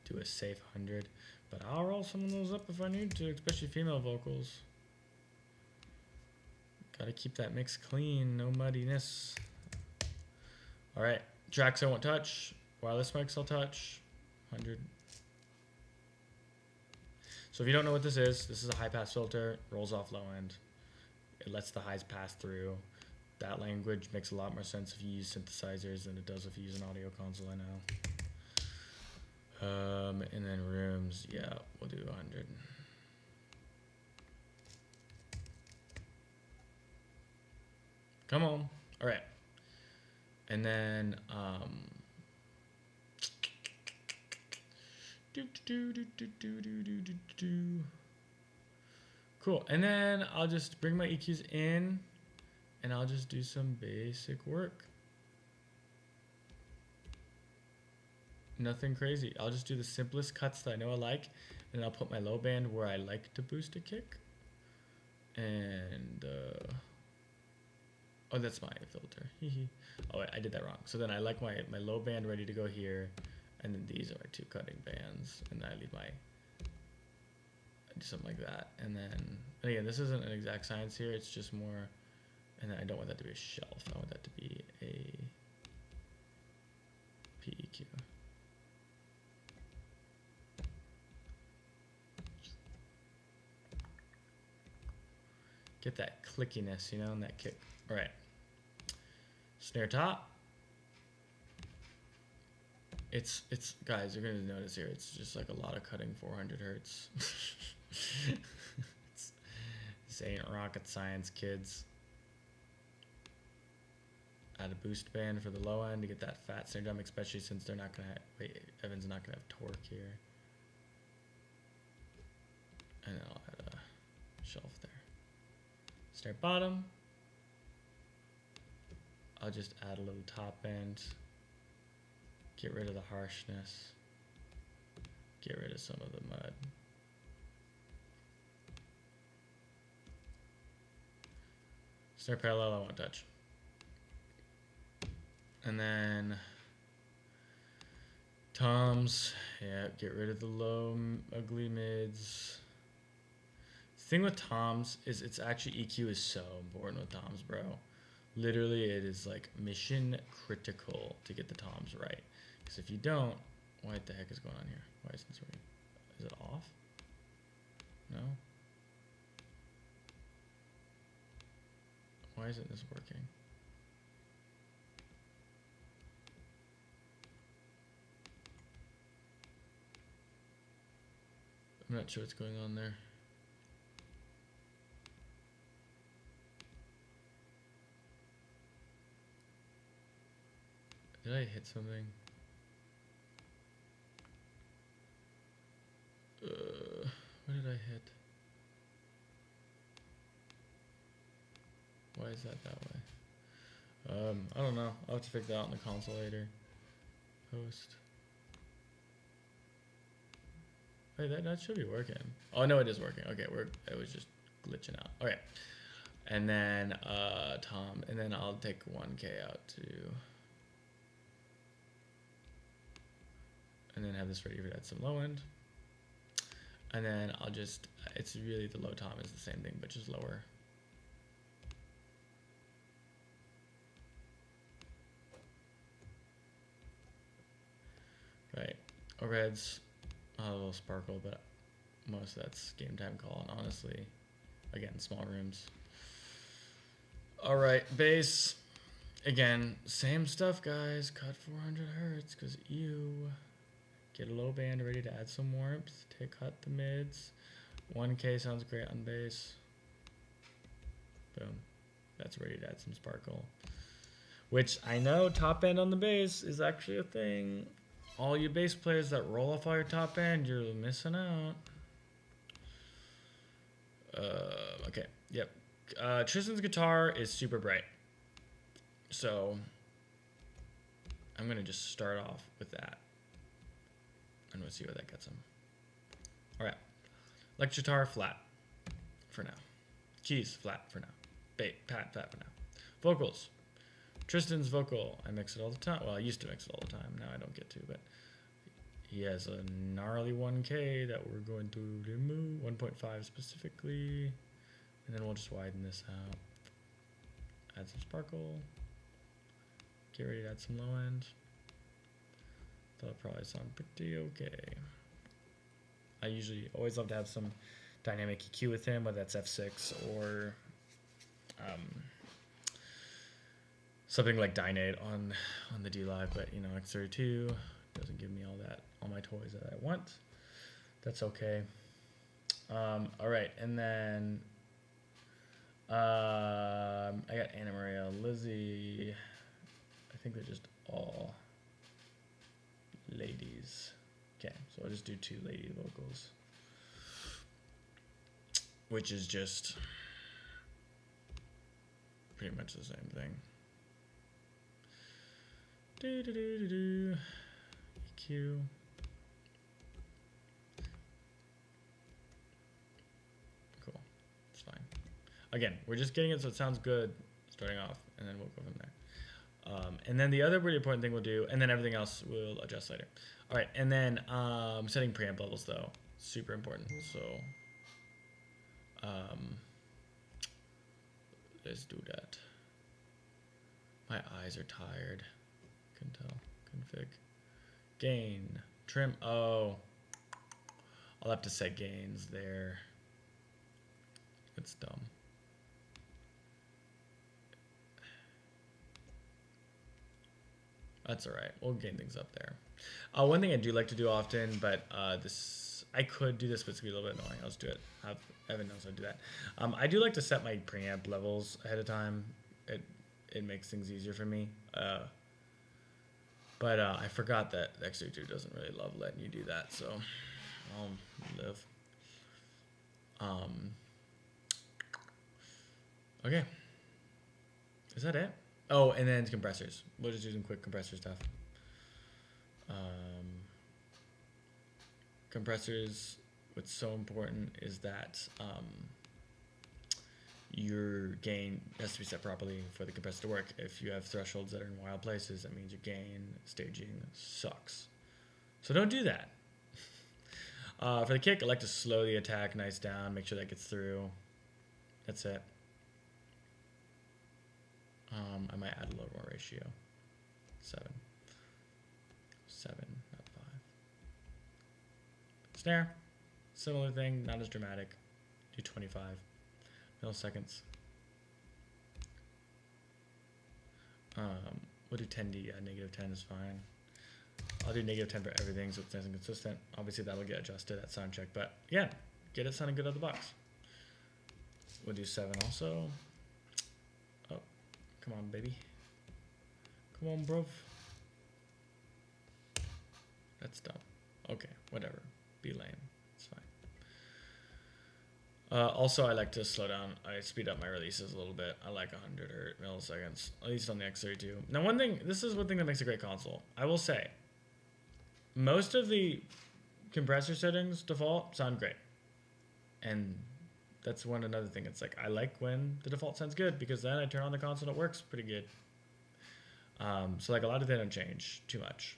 do a safe 100. But I'll roll some of those up if I need to, especially female vocals. Gotta keep that mix clean, no muddiness. All right, tracks I won't touch. Wireless mics I'll touch. 100. So if you don't know what this is a high pass filter, rolls off low end. It lets the highs pass through. That language makes a lot more sense if you use synthesizers than it does if you use an audio console, I know. And then rooms, yeah, we'll do 100. Come on. All right. And then, cool. And then I'll just bring my EQs in and I'll just do some basic work. Nothing crazy. I'll just do the simplest cuts that I know I like, and I'll put my low band where I like to boost a kick. And oh, that's my filter. Oh wait, I did that wrong. So then I like my low band ready to go here, and then these are my two cutting bands, and then I leave my, I do something like that, and then again, this isn't an exact science here. It's just more, and then I don't want that to be a shelf. I want that to be a PEQ. Get that clickiness, you know, and that kick. All right. Snare top. It's guys, you're gonna notice here. It's just like a lot of cutting 400 hertz. This ain't rocket science, kids. Add a boost band for the low end to get that fat snare drum, especially since they're not gonna have, wait, Evan's not gonna have torque here. And then I'll add a shelf there. Snare bottom. I'll just add a little top end. Get rid of the harshness. Get rid of some of the mud. Snare parallel I won't touch. And then toms, yeah, get rid of the low ugly mids. The thing with toms is it's actually EQ is so important with toms, bro. Literally it is like mission critical to get the toms right. Because if you don't, what the heck is going on here? Why isn't this working? Is it off? No? Why isn't this working? I'm not sure what's going on there. Did I hit something? What did I hit? Why is that way? I don't know. I'll have to figure that out in the console later. Post. Hey, that should be working. Oh no, it is working. Okay, it was just glitching out. Okay, and then tom, and then I'll take 1K out too, and then have this ready for that some low end, and then I'll just, it's really the low tom is the same thing but just lower. Right, overheads. A little sparkle, but most of that's game time call, and honestly, again, small rooms. All right, bass. Again, same stuff, guys. Cut 400 hertz, because you get a low band ready to add some warmth. Cut the mids. 1K sounds great on bass. Boom. That's ready to add some sparkle. Which I know top end on the bass is actually a thing. All you bass players that roll off all your top end, you're missing out. Okay, yep. Tristan's guitar is super bright. So I'm gonna just start off with that. And we'll see where that gets him. All right, electric guitar flat for now. Keys flat for now. Pat flat for now. Vocals. Tristan's vocal, I mix it all the time. Well, I used to mix it all the time. Now I don't get to, but he has a gnarly 1K that we're going to remove, 1.5 specifically, and then we'll just widen this out. Add some sparkle. Get ready to add some low end. That'll probably sound pretty okay. I usually always love to have some dynamic EQ with him, whether that's F6 or something like Dynate on the D Live, but you know, X32 doesn't give me all my toys that I want. That's okay. All right, and then I got Anna Maria, Lizzie. I think they're just all ladies. Okay, so I'll just do 2 lady vocals, which is just pretty much the same thing. EQ. Cool. It's fine. Again, we're just getting it so it sounds good starting off, and then we'll go from there. And then the other really important thing we'll do, and then everything else we'll adjust later. All right, and then setting preamp levels though, super important. So let's do that. My eyes are tired. Can tell. Config. Gain. Trim. Oh, I'll have to set gains there. It's dumb. That's all right. We'll gain things up there. One thing I do like to do often, but I could do this, but it's gonna be a little bit annoying. I'll just do it. Evan knows how to do that. I do like to set my preamp levels ahead of time. It makes things easier for me. But I forgot that X32 doesn't really love letting you do that, so I'll live. Okay. Is that it? Oh, and then compressors. We'll just do some quick compressor stuff. Compressors, what's so important is that your gain has to be set properly for the compressor to work. If you have thresholds that are in wild places, that means your gain staging sucks. So don't do that. For the kick, I like to slow the attack nice down, make sure that gets through. That's it. I might add a little more ratio. 7, not 5. Snare, similar thing, not as dramatic. Do 25 milliseconds. We'll do 10D. Yeah, -10 is fine. I'll do -10 for everything, so it's nice and consistent. Obviously, that'll get adjusted at sound check, but yeah, get it sounding good out of the box. We'll do 7 also. Oh, come on, baby. Come on, bro. That's dumb. Okay, whatever. Be lame. It's fine. Also, I like to slow down. I speed up my releases a little bit. I like 100 milliseconds, at least on the X32. Now, this is one thing that makes a great console. I will say, most of the compressor settings default sound great. And that's another thing. It's like, I like when the default sounds good, because then I turn on the console and it works pretty good. So like a lot of them don't change too much.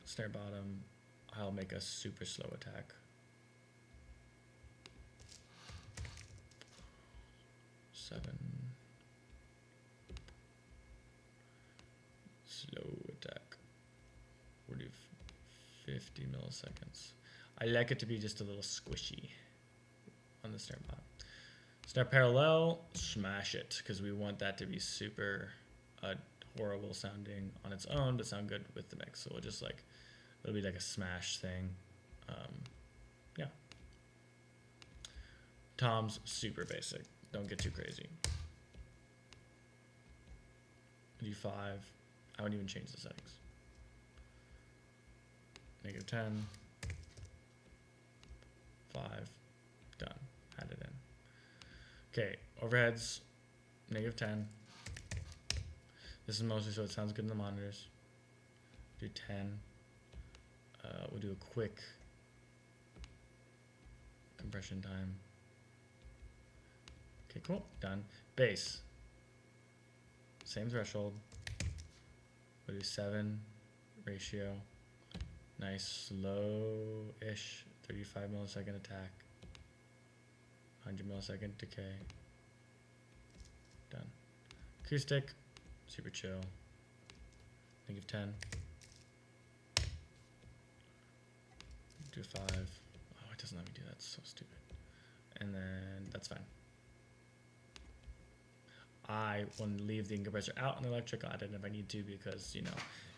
Snare bottom, I'll make a super slow attack. 7. Slow attack. 50 milliseconds. I like it to be just a little squishy on the snare bottom. Snare parallel, smash it, because we want that to be super horrible sounding on its own, but sound good with the mix. So we'll just it'll be like a smash thing. Yeah. Tom's super basic. Don't get too crazy. D5. I won't even change the settings. -10. 5. Done. Add it in. Okay, overheads. -10. This is mostly so it sounds good in the monitors. Do 10. We'll do a quick compression time. Okay, cool. Done. Bass. Same threshold. We'll do 7 ratio. Nice slow-ish 35 millisecond attack. 100 millisecond decay. Done. Acoustic. Super chill. -10. Do 5. Oh, it doesn't let me do that. It's so stupid. And then that's fine. I want to leave the compressor out on the electric. I'll add it if I need to, because,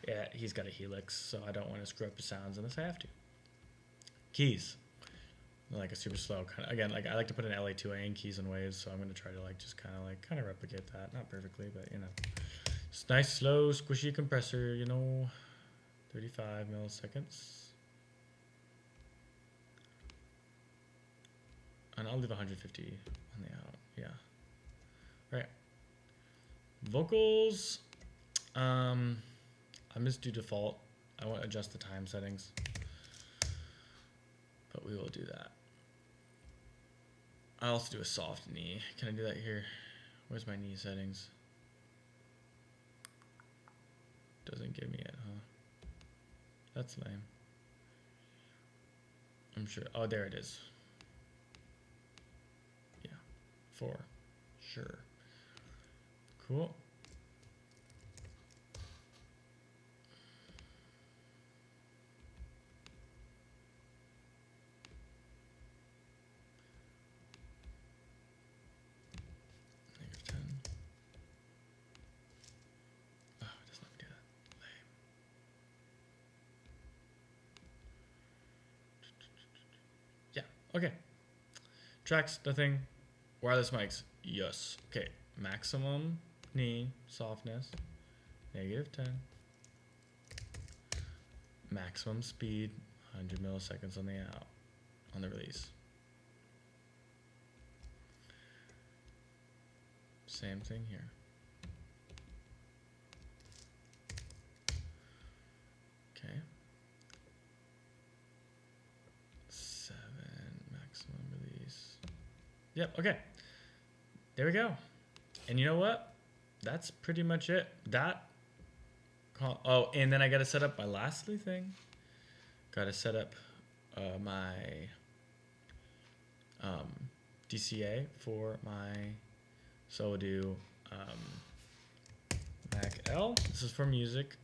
yeah, he's got a Helix, so I don't want to screw up the sounds unless I have to. Keys. Like a super slow kind of, again, I like to put an LA2A in keys and waves, so I'm going to try to just kind of replicate that. Not perfectly, but it's nice, slow, squishy compressor, 35 milliseconds. And I'll leave 150 on the out. Yeah. Right. Vocals. I just do default. I won't adjust the time settings, but we will do that. I also do a soft knee. Can I do that here? Where's my knee settings? Doesn't give me it, huh? That's lame. I'm sure. Oh, there it is. Yeah, 4. Sure. Cool. -10. Oh, it doesn't let me do that. Lame. Yeah, okay. Tracks, nothing. Wireless mics, yes. Okay, maximum knee softness, -10. Maximum speed, 100 milliseconds on the out, on the release. Same thing here. Okay. 7, maximum release. Yep, okay. There we go. And you know what? That's pretty much it. Oh, and then I got to set up my lastly thing. Got to set up my DCA for my, so we'll do Mac L. This is for music.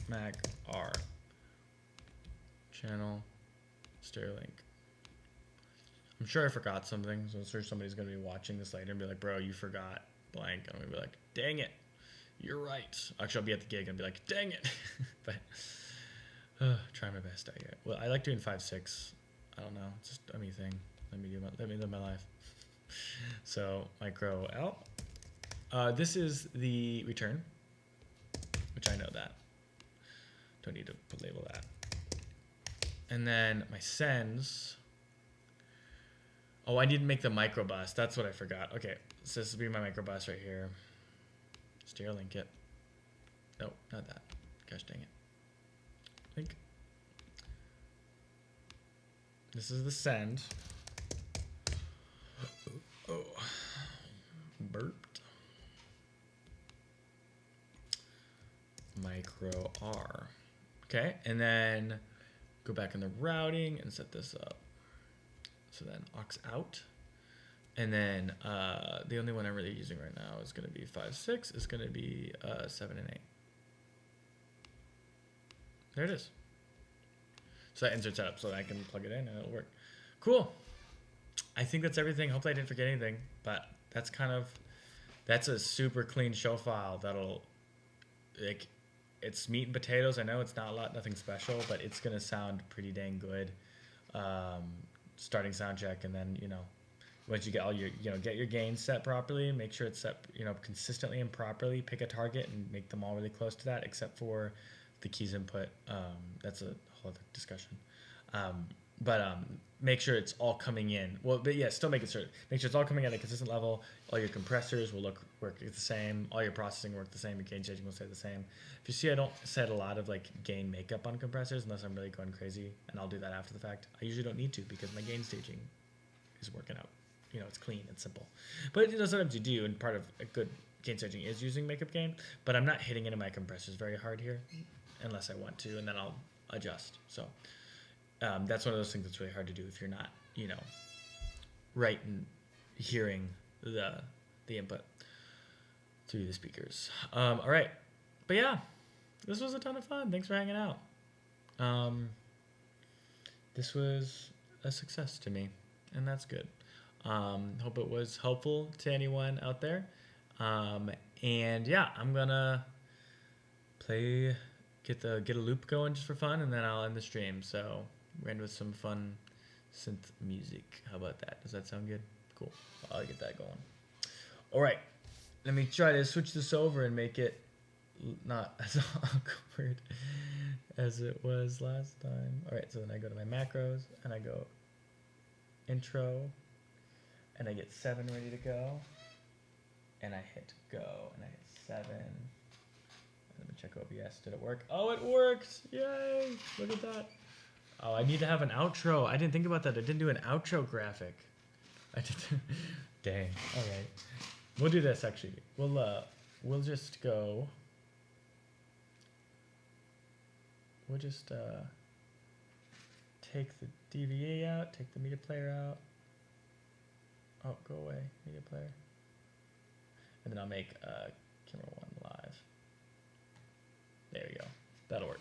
Mac R. Channel stereo link. I'm sure I forgot something, so I'm sure somebody's going to be watching this later and be like, bro, you forgot blank. I'm going to be like, dang it. You're right. Actually, I'll be at the gig and be like, dang it. But try my best. Well, I like doing 5/6. I don't know. It's just a me thing. Let me live my life. So micro L. This is the return, which I know that. Don't need to label that. And then my sends. Oh, I need to make the microbus. That's what I forgot. Okay, so this will be my microbus right here. Stereo link it. No, not that. Gosh dang it. Link. This is the send. Oh, burped. Micro R. Okay, and then go back in the routing and set this up. So then aux out. And then the only one I'm really using right now is going to be 5/6. It's going to be 7 and 8. There it is. So that insert setup, so I can plug it in and it'll work. Cool. I think that's everything. Hopefully I didn't forget anything, but that's a super clean show file that'll, like, it's meat and potatoes. I know it's not nothing special, but it's going to sound pretty dang good. Starting sound check, and then, once you get all your, get your gain set properly, make sure it's set, consistently and properly. Pick a target and make them all really close to that, except for the keys input. That's a whole other discussion. But make sure it's all coming in. Well, but yeah, still make sure it's all coming at a consistent level. All your compressors will work the same. All your processing work the same. Your gain staging will stay the same. If you see, I don't set a lot of gain makeup on compressors unless I'm really going crazy, and I'll do that after the fact. I usually don't need to because my gain staging is working out. It's clean, it's simple. But sometimes you do, and part of a good gain staging is using makeup gain. But I'm not hitting into my compressors very hard here, unless I want to, and then I'll adjust. So. That's one of those things that's really hard to do if you're not, right and hearing the input through the speakers. All right. But yeah, this was a ton of fun. Thanks for hanging out. This was a success to me, and that's good. Hope it was helpful to anyone out there. And yeah, I'm gonna get a loop going just for fun, and then I'll end the stream. So we're in with some fun synth music. How about that? Does that sound good? Cool. I'll get that going. All right. Let me try to switch this over and make it not as awkward as it was last time. All right. So then I go to my macros and I go intro and I get 7 ready to go. And I hit go and I hit 7. And Let me check OBS. Did it work? Oh, it worked! Yay! Look at that. Oh, I need to have an outro. I didn't think about that. I didn't do an outro graphic. I did. Dang. All right. We'll do this actually. We'll just go. We'll just take the DVA out, take the media player out. Oh, go away, media player. And then I'll make camera 1 live. There we go. That'll work.